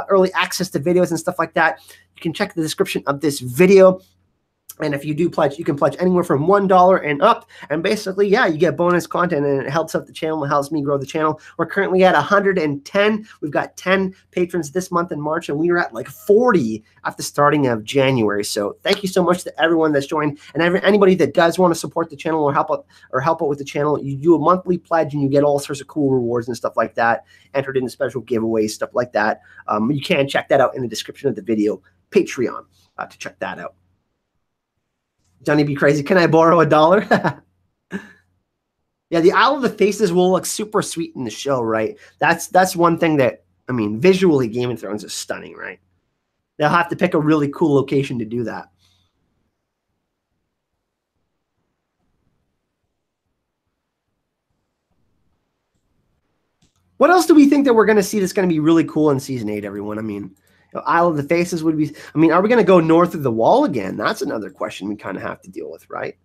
early access to videos and stuff like that, you can check the description of this video. And if you do pledge, you can pledge anywhere from $1 and up. And basically, yeah, you get bonus content and it helps out the channel. It helps me grow the channel. We're currently at 110. We've got 10 patrons this month in March, and we were at like 40 at the starting of January. So thank you so much to everyone that's joined, and anybody that does want to support the channel or help out with the channel. You do a monthly pledge and you get all sorts of cool rewards and stuff like that, entered into special giveaways, stuff like that. You can check that out in the description of the video, Patreon, to check that out. Johnny be crazy. Can I borrow $1? Yeah, the Isle of the Faces will look super sweet in the show, right? That's one thing that, I mean, visually Game of Thrones is stunning, right? They'll have to pick a really cool location to do that. What else do we think that we're going to see that's going to be really cool in season 8, everyone? I mean, Isle of the Faces would be, I mean, are we going to go north of the wall again? That's another question we kind of have to deal with, right?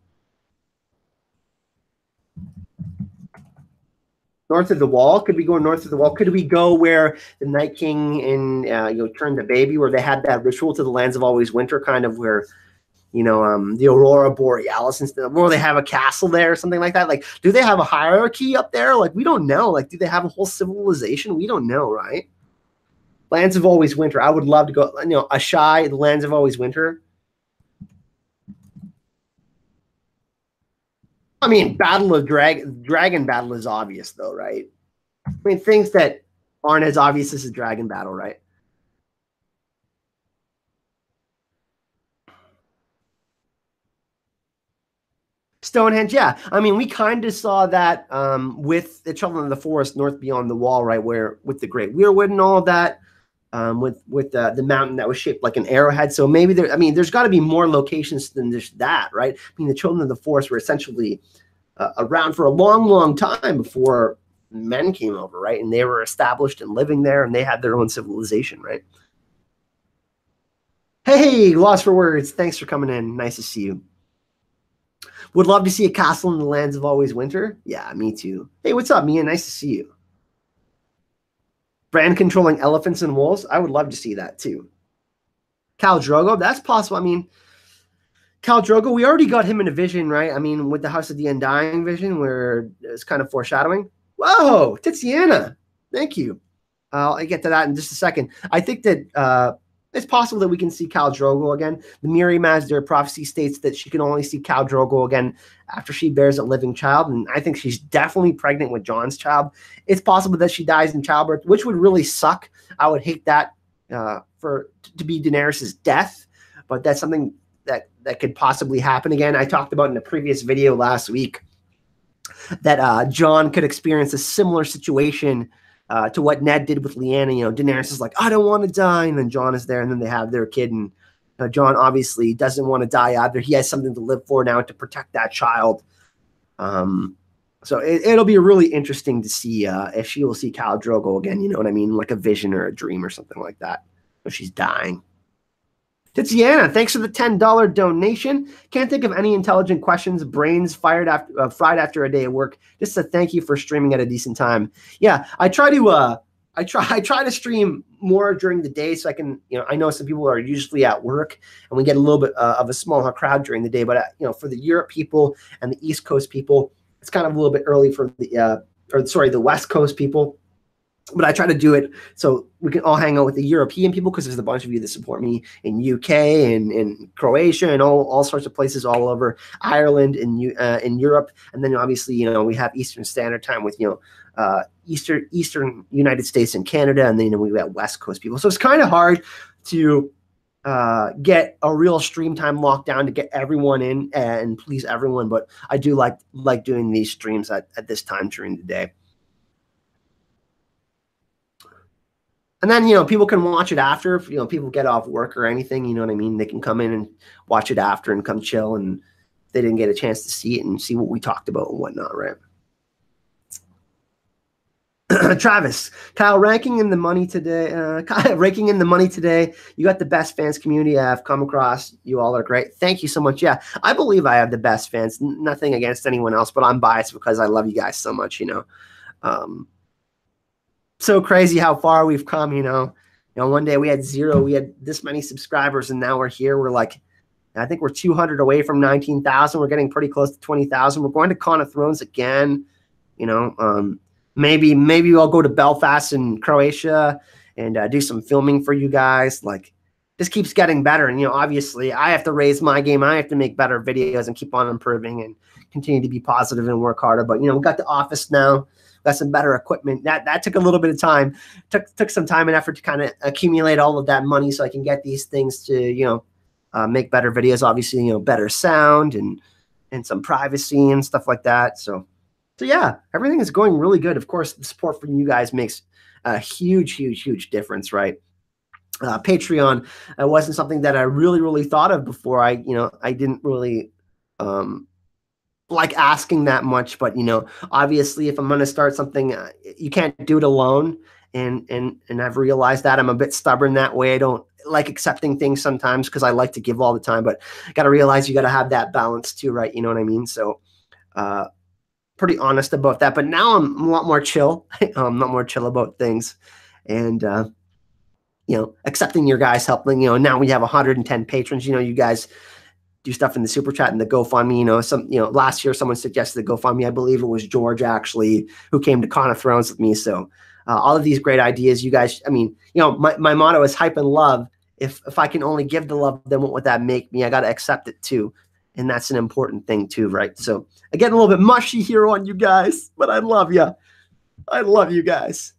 North of the wall? Could we go north of the wall? Could we go where the Night King and, turned the baby, where they had that ritual to the lands of always winter, kind of where, the Aurora Borealis and stuff, or they have a castle there or something like that? Like, do they have a hierarchy up there? Like, we don't know. Like, do they have a whole civilization? We don't know, right? Lands of Always Winter. I would love to go, Ashai, the Lands of Always Winter. I mean, Battle of Dragon Battle is obvious, though, right? I mean, things that aren't as obvious as a Dragon Battle, right? Stonehenge, yeah. I mean, we kind of saw that with the Children of the Forest, North Beyond the Wall, right, where with the Great Weirwood and all of that. With the mountain that was shaped like an arrowhead. So maybe there's got to be more locations than just that, right? I mean, the Children of the Forest were essentially around for a long, long time before men came over, right? And they were established and living there, and they had their own civilization, right? Hey, Lost for Words. Thanks for coming in. Nice to see you. Would love to see a castle in the Lands of Always Winter. Yeah, me too. Hey, what's up, Mia? Nice to see you. Bran controlling elephants and wolves. I would love to see that too. Khal Drogo, that's possible. I mean, Khal Drogo, we already got him in a vision, right? I mean, with the House of the Undying vision, where it's kind of foreshadowing. Whoa, Tiziana, thank you. I'll get to that in just a second. I think that it's possible that we can see Khal Drogo again. The Miri Mazdir prophecy states that she can only see Khal Drogo again after she bears a living child, and I think she's definitely pregnant with Jon's child. It's possible that she dies in childbirth, which would really suck. I would hate that to be Daenerys' death, but that's something that could possibly happen again. I talked about in a previous video last week that Jon could experience a similar situation to what Ned did with Lyanna. Daenerys is like, I don't want to die, and then Jon is there, and then they have their kid, and Jon obviously doesn't want to die either. He has something to live for now to protect that child. So it'll be really interesting to see if she will see Khal Drogo again, you know what I mean? Like a vision or a dream or something like that. If she's dying. Tiziana, thanks for the $10 donation. Can't think of any intelligent questions. Brains fried after a day of work. Just a thank you for streaming at a decent time. Yeah, I try to stream more during the day so I can, I know some people are usually at work and we get a little bit of a smaller crowd during the day, but for the Europe people and the East Coast people, it's kind of a little bit early for the West Coast people. But I try to do it so we can all hang out with the European people, because there's a bunch of you that support me in UK and in Croatia and all sorts of places all over Ireland and in Europe. And then obviously, we have Eastern Standard Time with, Eastern United States and Canada. And then, we got West Coast people. So it's kind of hard to get a real stream time locked down to get everyone in and please everyone. But I do like doing these streams at this time during the day. And then, people can watch it after, if, people get off work or anything, you know what I mean? They can come in and watch it after and come chill, and they didn't get a chance to see it and see what we talked about and whatnot, right? Travis, Kyle, ranking in the money today. You got the best fans community I've come across. You all are great. Thank you so much. Yeah, I believe I have the best fans. Nothing against anyone else, but I'm biased because I love you guys so much, So crazy how far we've come, one day we had 0, we had this many subscribers, and now we're here. We're like, I think we're 200 away from 19,000. We're getting pretty close to 20,000. We're going to Con of Thrones again. Maybe I'll go to Belfast in Croatia and do some filming for you guys. Like, this keeps getting better. And, obviously I have to raise my game. I have to make better videos and keep on improving and continue to be positive and work harder. But, we got the office now. Got some better equipment. That took a little bit of time. Took some time and effort to kind of accumulate all of that money so I can get these things to, make better videos. Obviously, better sound and some privacy and stuff like that. So yeah, everything is going really good. Of course, the support from you guys makes a huge difference, right? Patreon wasn't something that I really thought of before. I didn't really like asking that much, but obviously if I'm going to start something, you can't do it alone. And I've realized that I'm a bit stubborn that way. I don't like accepting things sometimes because I like to give all the time, but got to realize you got to have that balance too, right? You know what I mean? So, pretty honest about that, but now I'm a lot more chill. I'm not more chill about things, and accepting your guys' help. Now we have 110 patrons. You guys do stuff in the super chat and the GoFundMe. Last year someone suggested the GoFundMe. I believe it was George actually who came to Con of Thrones with me. So all of these great ideas, you guys. I mean, my motto is hype and love. If I can only give the love, then what would that make me? I got to accept it too. And that's an important thing too, right? So I get a little bit mushy here on you guys, but I love you. I love you guys.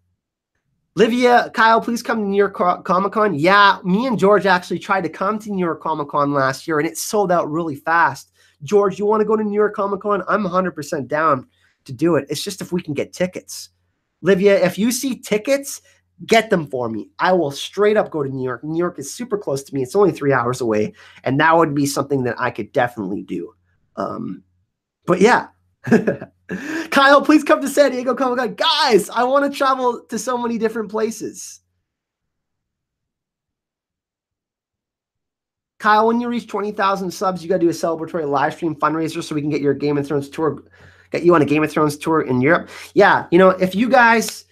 Livia, Kyle, please come to New York Comic-Con. Yeah, me and George actually tried to come to New York Comic-Con last year, and it sold out really fast. George, you want to go to New York Comic-Con? I'm 100% down to do it. It's just if we can get tickets. Livia, if you see tickets, get them for me. I will straight up go to New York. New York is super close to me. It's only 3 hours away, and that would be something that I could definitely do. But yeah. Kyle, please come to San Diego Comic-Con. Guys, I want to travel to so many different places. Kyle, when you reach 20,000 subs, you got to do a celebratory live stream fundraiser so we can get your Game of Thrones tour, get you on a Game of Thrones tour in Europe. Yeah, if you guys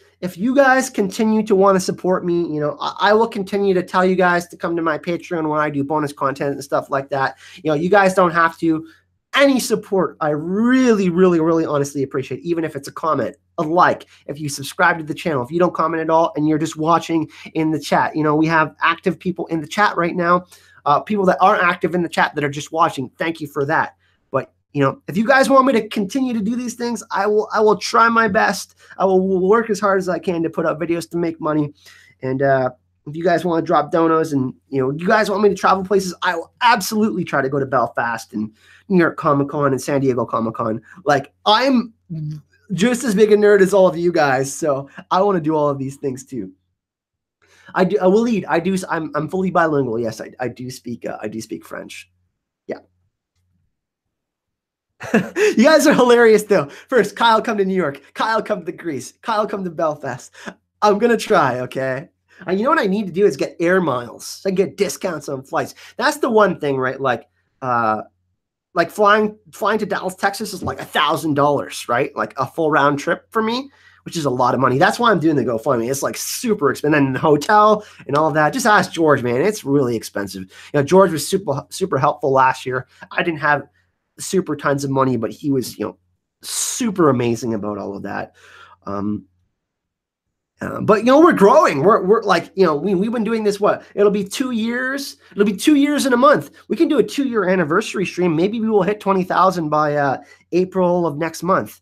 continue to want to support me, I will continue to tell you guys to come to my Patreon when I do bonus content and stuff like that. You guys don't have to. Any support, I really honestly appreciate, even if it's a comment, a like, if you subscribe to the channel. If you don't comment at all and you're just watching in the chat, we have active people in the chat right now, people that aren't active in the chat that are just watching. Thank you for that. But, if you guys want me to continue to do these things, I will try my best. I will work as hard as I can to put up videos to make money. And if you guys want to drop donos and, you guys want me to travel places, I will absolutely try to go to Belfast and New York Comic-Con and San Diego Comic-Con. Like, I'm just as big a nerd as all of you guys, so I want to do all of these things too. I will lead. I'm fully bilingual. Yes, I do speak French. Yeah. You guys are hilarious though. First, Kyle, come to New York. Kyle, come to Greece. Kyle, come to Belfast. I'm going to try, okay? And you know what I need to do is get air miles. I get discounts on flights. That's the one thing, right? Like flying to Dallas, Texas is like $1,000, right? Like a full round trip for me, which is a lot of money. That's why I'm doing the GoFundMe. It's like super expensive. And then the hotel and all of that. Just ask George, man. It's really expensive. George was super helpful last year. I didn't have super tons of money, but he was, super amazing about all of that. But you know, we're growing. We're like, you know, we've been doing this. What? It'll be 2 years. It'll be 2 years in a month. We can do a 2-year anniversary stream. Maybe we will hit 20,000 by April of next month.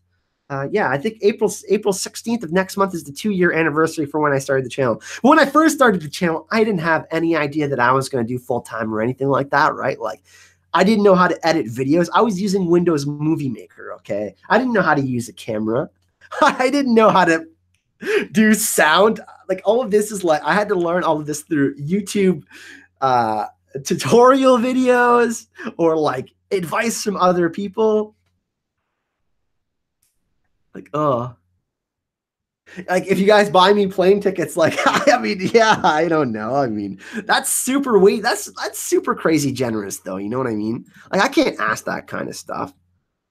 Yeah, I think April 16th of next month is the 2-year anniversary for when I started the channel. But when I first started the channel, I didn't have any idea that I was going to do full time or anything like that, right? Like, I didn't know how to edit videos. I was using Windows Movie Maker. Okay, I didn't know how to use a camera. I didn't know how to do sound. Like, all of this is like, I had to learn all of this through YouTube tutorial videos or like advice from other people. Like, oh, like if you guys buy me plane tickets, like, I mean, yeah, I don't know. I mean, that's super that's super crazy generous though. You know what I mean? Like, I can't ask that kind of stuff.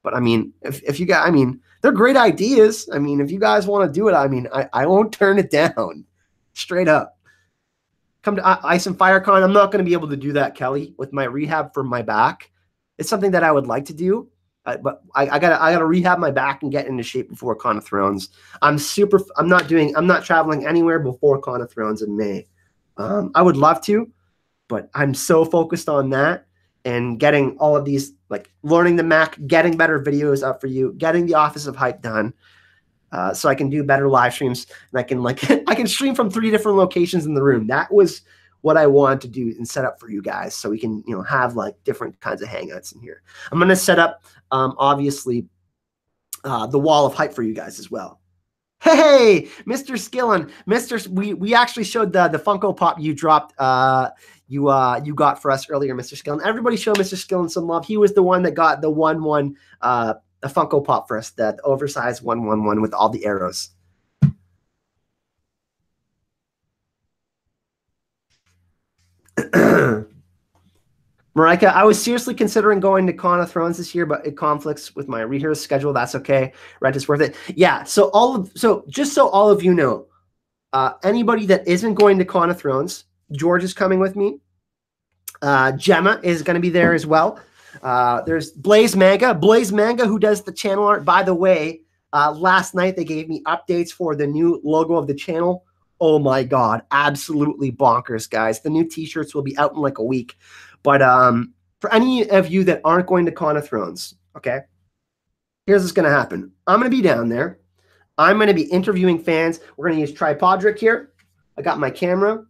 But I mean, if you guys, I mean, they're great ideas. I mean, if you guys want to do it, I mean, I won't turn it down. Straight up. Come to Ice and FireCon. I'm not going to be able to do that, Kelly, with my rehab for my back. It's something that I would like to do, but I gotta rehab my back and get into shape before Con of Thrones. I'm not traveling anywhere before Con of Thrones in May. I would love to, but I'm so focused on that and getting all of these, like learning the Mac, getting better videos up for you, getting the Office of Hype done, so I can do better live streams, and I can I can stream from 3 different locations in the room. That was what I wanted to do and set up for you guys, so we can, you know, have like different kinds of hangouts in here. I'm gonna set up obviously the wall of hype for you guys as well. Hey, Mr. Skillen, we actually showed the Funko Pop you dropped. You got for us earlier, Mr. Skillen. Everybody show Mr. Skillen some love. He was the one that got the 1/1 a Funko Pop for us, the oversized 1/1 with all the arrows. Marika, I was seriously considering going to Con of Thrones this year, but it conflicts with my rehearse schedule. That's okay. Rent is worth it. Yeah. So just so all of you know, anybody that isn't going to Con of Thrones, George is coming with me. Gemma is going to be there as well. There's Blaze Manga, who does the channel art. By the way, last night they gave me updates for the new logo of the channel. Oh my God, absolutely bonkers, guys. The new t-shirts will be out in like a week. But for any of you that aren't going to Con of Thrones, okay, here's what's going to happen. I'm going to be down there. I'm going to be interviewing fans. We're going to use Tripodric here. I got my camera.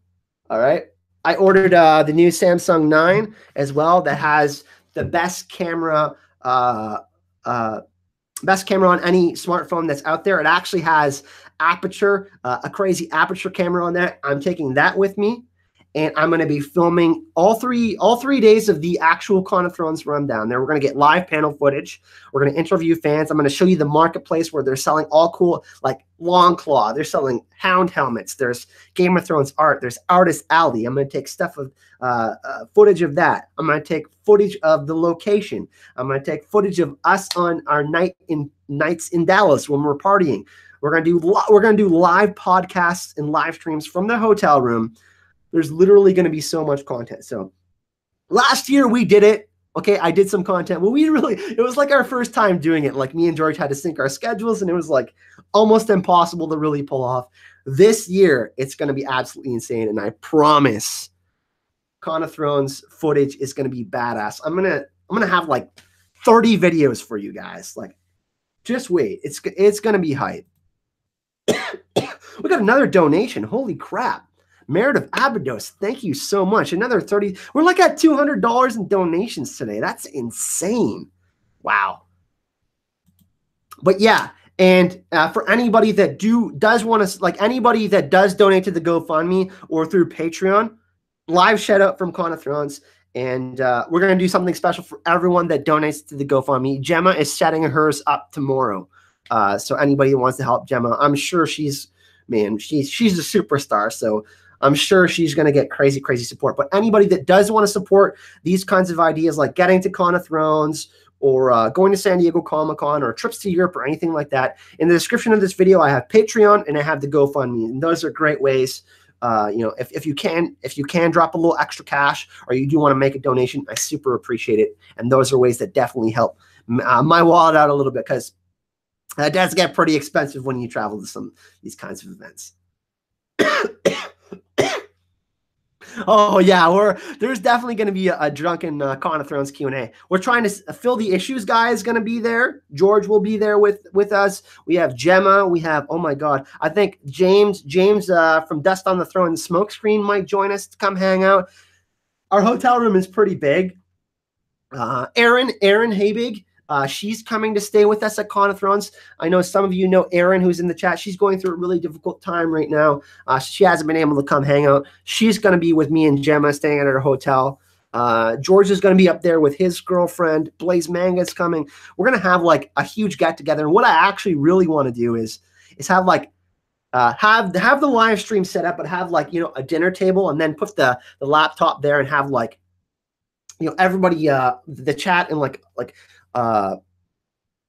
All right. I ordered the new Samsung 9 as well that has the best camera on any smartphone that's out there. It actually has aperture, a crazy aperture camera on that. I'm taking that with me, and I'm going to be filming all three days of the actual Con of Thrones run down there. We're going to get live panel footage. We're going to interview fans. I'm going to show you the marketplace where they're selling all cool, like Long Claw. They're selling Hound helmets. There's Game of Thrones art. There's Artist Alley. I'm going to take stuff of footage of that. I'm going to take footage of the location. I'm going to take footage of us on our nights in Dallas when we're partying. We're going to do live podcasts and live streams from the hotel room. There's literally going to be so much content. So last year we did it. Okay, I did some content. Well, it was like our first time doing it. Like, me and George had to sync our schedules, and it was like almost impossible to really pull off. This year, it's going to be absolutely insane, and I promise Con of Thrones footage is going to be badass. I'm gonna have like 30 videos for you guys. Like, just wait. It's going to be hype. We got another donation. Holy crap. Meredith Abados, thank you so much. Another 30. We're like at $200 in donations today. That's insane. Wow. But yeah, and for anybody that does want to, like anybody that does donate to the GoFundMe or through Patreon, live shout out from Con of Thrones. And we're going to do something special for everyone that donates to the GoFundMe. Gemma is setting hers up tomorrow. So anybody who wants to help Gemma, I'm sure she's a superstar. So I'm sure she's going to get crazy, crazy support. But anybody that does want to support these kinds of ideas, like getting to Con of Thrones or going to San Diego Comic-Con or trips to Europe or anything like that, in the description of this video, I have Patreon and I have the GoFundMe. And those are great ways. If you can drop a little extra cash or you do want to make a donation, I super appreciate it. And those are ways that definitely help my wallet out a little bit, because it does get pretty expensive when you travel to these kinds of events. Oh yeah, there's definitely going to be a drunken Con of Thrones Q&A. We're trying to fill the issues. Guy is going to be there. George will be there with us. We have Gemma. We have, oh my God, I think James from Dust on the Throne and Smokescreen might join us to come hang out. Our hotel room is pretty big. Erin Habig, she's coming to stay with us at Con of Thrones. I know some of you know Erin, who's in the chat. She's going through a really difficult time right now. She hasn't been able to come hang out. She's going to be with me and Gemma staying at her hotel. George is going to be up there with his girlfriend. Blaze Manga's coming. We're going to have like a huge get together. And what I actually really want to do is have like have the live stream set up, but have like, you know, a dinner table and then put the laptop there and have like, you know, everybody, the chat and like an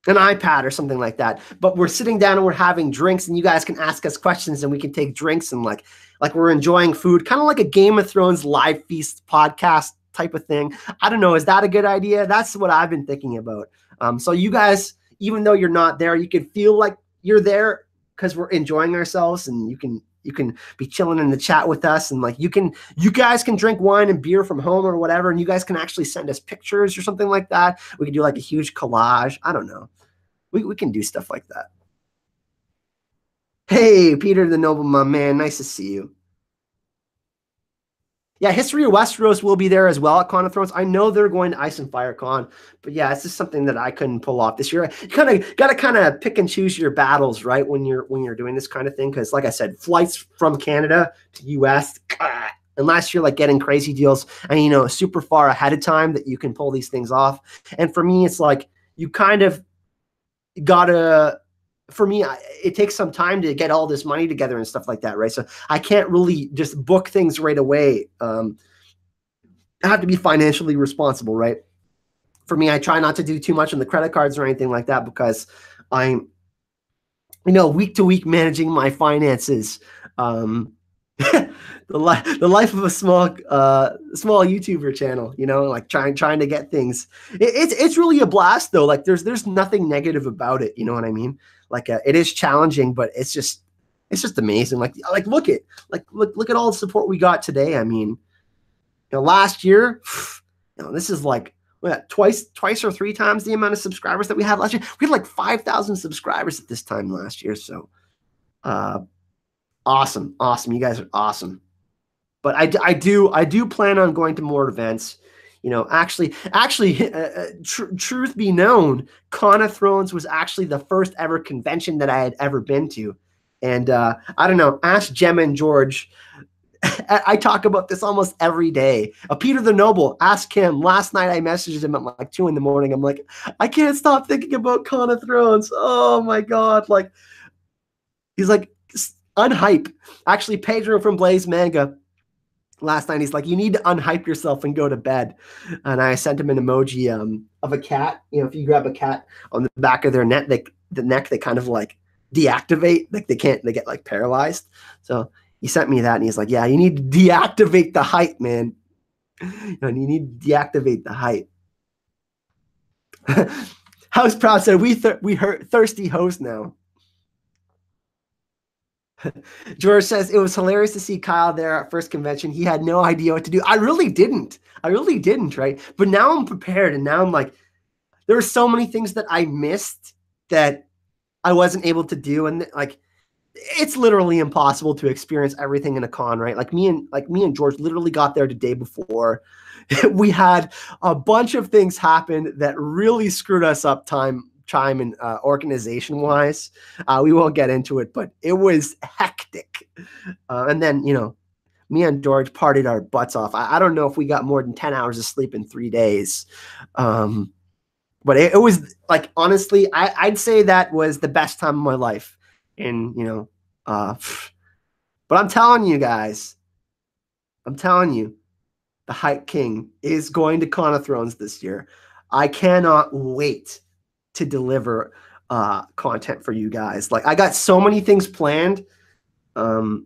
iPad or something like that. But we're sitting down and we're having drinks and you guys can ask us questions and we can take drinks and like we're enjoying food, kind of like a Game of Thrones live feast podcast type of thing. I don't know. Is that a good idea? That's what I've been thinking about. So you guys, even though you're not there, you can feel like you're there because we're enjoying ourselves, and you can be chilling in the chat with us, and like you guys can drink wine and beer from home or whatever, and you guys can actually send us pictures or something like that. We can do like a huge collage. I don't know. We can do stuff like that. Hey, Peter the Noble, my man, nice to see you. Yeah, History of Westeros will be there as well at Con of Thrones. I know they're going to Ice and Fire Con, but yeah, it's just something that I couldn't pull off this year. You kind of got to pick and choose your battles, right? When you're doing this kind of thing, because like I said, flights from Canada to US, and last year like getting crazy deals, and you know, super far ahead of time that you can pull these things off. And for me, it's like you kind of gotta. For me, it takes some time to get all this money together and stuff like that, right? So I can't really just book things right away. I have to be financially responsible, right? For me, I try not to do too much on the credit cards or anything like that because I'm, you know, week to week managing my finances. The life of a small YouTuber channel, you know, like trying to get things. It's really a blast though. Like there's nothing negative about it. You know what I mean? Like it is challenging, but it's just amazing. Like look at all the support we got today. I mean, you know, last year, you know, this is like twice or three times the amount of subscribers that we had last year. We had like 5,000 subscribers at this time last year. So, awesome. You guys are awesome. But I do plan on going to more events. You know, actually, truth be known, Con of Thrones was actually the first ever convention that I had ever been to. And I don't know, ask Gemma and George. I talk about this almost every day. Peter the Noble, ask him. Last night I messaged him at like 2 in the morning. I'm like, I can't stop thinking about Con of Thrones. Oh my God. Like, he's like, unhype. Actually, Pedro from Blaze Manga, last night, he's like, you need to unhype yourself and go to bed. And I sent him an emoji of a cat. You know, if you grab a cat on the back of their neck, they kind of like deactivate. Like they get like paralyzed. So he sent me that and he's like, yeah, you need to deactivate the hype, man. And you need to deactivate the hype. House Proud said, we heard thirsty host now. George says, it was hilarious to see Kyle there at first convention. He had no idea what to do. I really didn't, right? But now I'm prepared, and now I'm like, there were so many things that I missed that I wasn't able to do, and like, it's literally impossible to experience everything in a con, right? Like me and George literally got there the day before. We had a bunch of things happen that really screwed us up time and organization wise. We won't get into it, but it was hectic. And then, you know, me and George partied our butts off. I don't know if we got more than 10 hours of sleep in 3 days. But it was like, honestly, I'd say that was the best time of my life. And, you know, but I'm telling you guys, the Hype King is going to Con of Thrones this year. I cannot wait to deliver content for you guys. Like, I got so many things planned. Oh,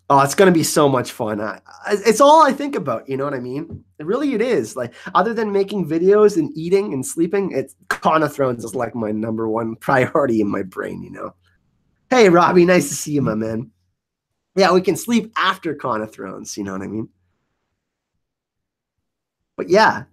it's going to be so much fun. It's all I think about, you know what I mean? It is. Like, other than making videos and eating and sleeping, it's Con of Thrones is like my number one priority in my brain, you know? Hey, Robbie, nice to see you, my man. Yeah, we can sleep after Con of Thrones. You know what I mean? But yeah,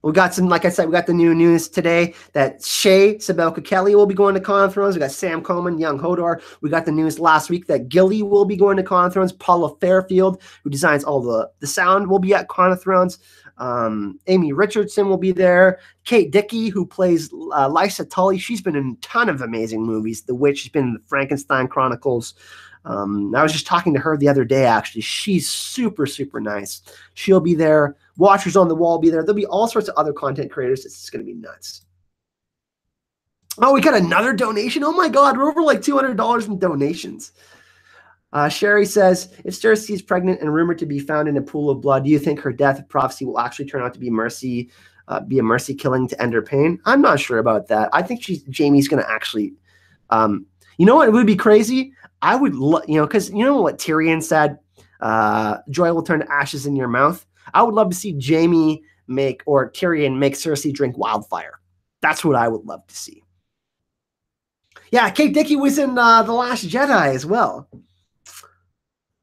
we got some, like I said, we got the new news today that Sabelka Kelly will be going to Con of Thrones. We got Sam Coleman, Young Hodor. We got the news last week that Gilly will be going to Con of Thrones. Paula Fairfield, who designs all the sound, will be at Con of Thrones. Amy Richardson will be there. Kate Dickey, who plays Lysa Tully, she's been in a ton of amazing movies. The Witch, she's been in the Frankenstein Chronicles. I was just talking to her the other day, actually. She's super, super nice. She'll be there. Watchers on the Wall will be there. There'll be all sorts of other content creators. It's going to be nuts. Oh, we got another donation. Oh, my God. We're over like $200 in donations. Sherry says, if Cersei is pregnant and rumored to be found in a pool of blood, do you think her death prophecy will actually turn out to be a mercy killing to end her pain? I'm not sure about that. I think Jaime's going to actually, you know what? It would be crazy. I would, because you know what Tyrion said, joy will turn to ashes in your mouth. I would love to see Tyrion make Cersei drink wildfire. That's what I would love to see. Yeah, Kate Dickey was in The Last Jedi as well.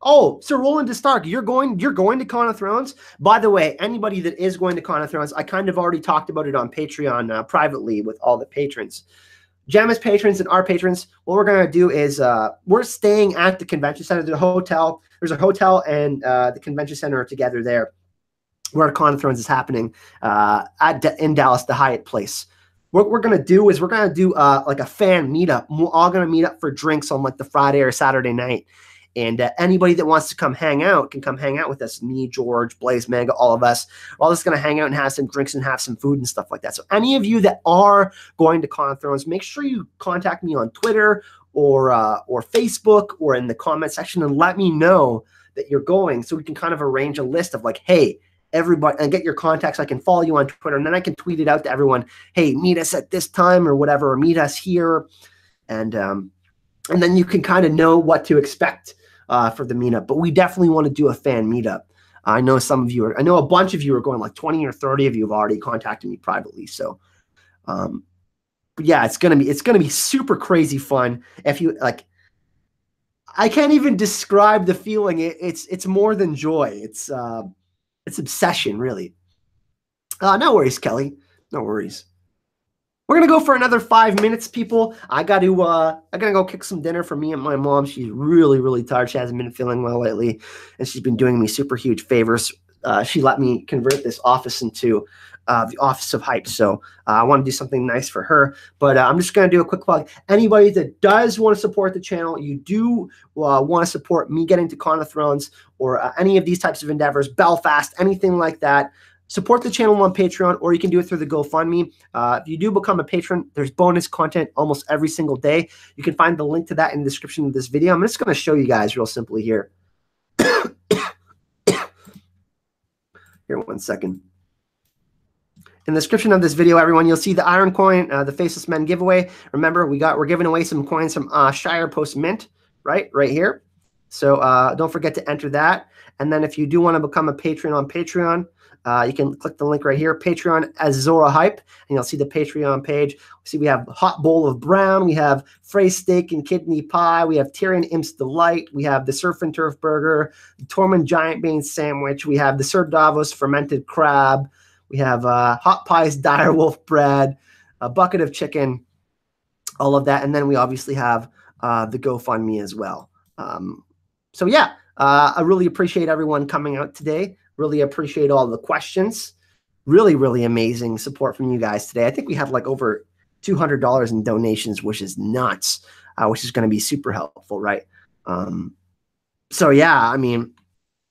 Oh, Sir Roland de Stark, you're going to Con of Thrones? By the way, anybody that is going to Con of Thrones, I kind of already talked about it on Patreon privately with all the patrons. Gemma's patrons and our patrons, what we're going to do is we're staying at the convention center. There's a hotel and the convention center are together there where Con of Thrones is happening in Dallas, the Hyatt Place. What we're going to do is we're going to do like a fan meetup. We're all going to meet up for drinks on like the Friday or Saturday night. And anybody that wants to come hang out can come hang out with us. Me, George, Blaze, Mega, all of us. We're all just going to hang out and have some drinks and have some food and stuff like that. So any of you that are going to Con of Thrones, make sure you contact me on Twitter or Facebook or in the comment section and let me know that you're going so we can kind of arrange a list of like, hey, everybody, and get your contacts. I can follow you on Twitter and then I can tweet it out to everyone. Hey, meet us at this time or whatever, or meet us here. And then you can kind of know what to expect for the meetup, but we definitely want to do a fan meetup. I know I know a bunch of you are going, like 20 or 30 of you have already contacted me privately. So, but yeah, it's going to be super crazy fun. If you like, I can't even describe the feeling. It's more than joy. It's obsession, really. No worries, Kelly. No worries. We're gonna go for another 5 minutes, people. I gotta go cook some dinner for me and my mom. She's really, really tired. She hasn't been feeling well lately, and she's been doing me super huge favors. She let me convert this office into the Office of Hype. So I want to do something nice for her. But I'm just gonna do a quick plug. Anybody that does want to support the channel, you do want to support me getting to Con of Thrones or any of these types of endeavors, Belfast, anything like that. Support the channel on Patreon, or you can do it through the GoFundMe. If you do become a patron, there's bonus content almost every single day. You can find the link to that in the description of this video. I'm just going to show you guys real simply here. Here, 1 second. In the description of this video, everyone, you'll see the Iron Coin, the Faceless Men giveaway. Remember, we're giving away some coins from Shire Post Mint, right here. So don't forget to enter that. And then if you do want to become a patron on Patreon, you can click the link right here, Patreon as Zora Hype, and you'll see the Patreon page. See, we have Hot Bowl of Brown, we have Frey Steak and Kidney Pie, we have Tyrion Imp's Delight, we have the Surf and Turf Burger, the Tormund Giant Bean Sandwich, we have the Sir Davos Fermented Crab, we have Hot Pies Direwolf Bread, a bucket of chicken, all of that, and then we obviously have the GoFundMe as well. So yeah, I really appreciate everyone coming out today. Really appreciate all the questions. Really, really amazing support from you guys today. I think we had like over $200 in donations, which is nuts, which is going to be super helpful, right? So yeah, I mean,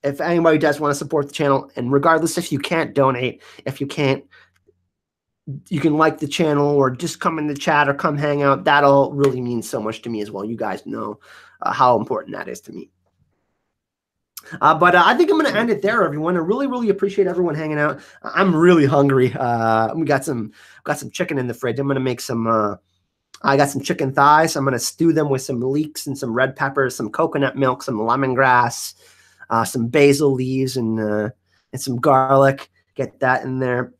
if anybody does want to support the channel, and regardless if you can't donate, if you can't, you can like the channel or just come in the chat or come hang out. That all really means so much to me as well. You guys know how important that is to me. But I think I'm going to end it there, everyone. I really, really appreciate everyone hanging out. I'm really hungry. We got some chicken in the fridge. I'm going to make some. I got some chicken thighs. I'm going to stew them with some leeks and some red peppers, some coconut milk, some lemongrass, some basil leaves, and some garlic. Get that in there.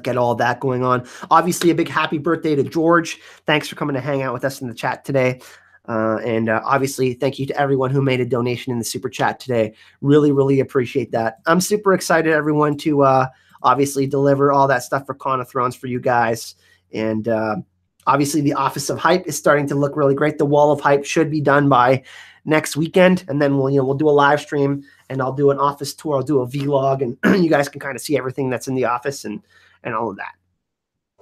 Get all that going on. Obviously, a big happy birthday to George. Thanks for coming to hang out with us in the chat today. And obviously, thank you to everyone who made a donation in the super chat today. Really, really appreciate that. I'm super excited, everyone, to obviously deliver all that stuff for Con of Thrones for you guys. And obviously, the Office of Hype is starting to look really great. The Wall of Hype should be done by next weekend, and then we'll do a live stream, and I'll do an office tour. I'll do a vlog, and you guys can kind of see everything that's in the office and all of that.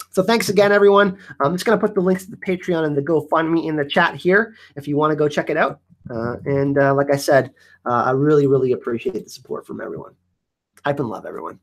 So thanks again, everyone. I'm just going to put the links to the Patreon and the GoFundMe in the chat here if you want to go check it out. And like I said, I really, really appreciate the support from everyone. Hype and love, everyone.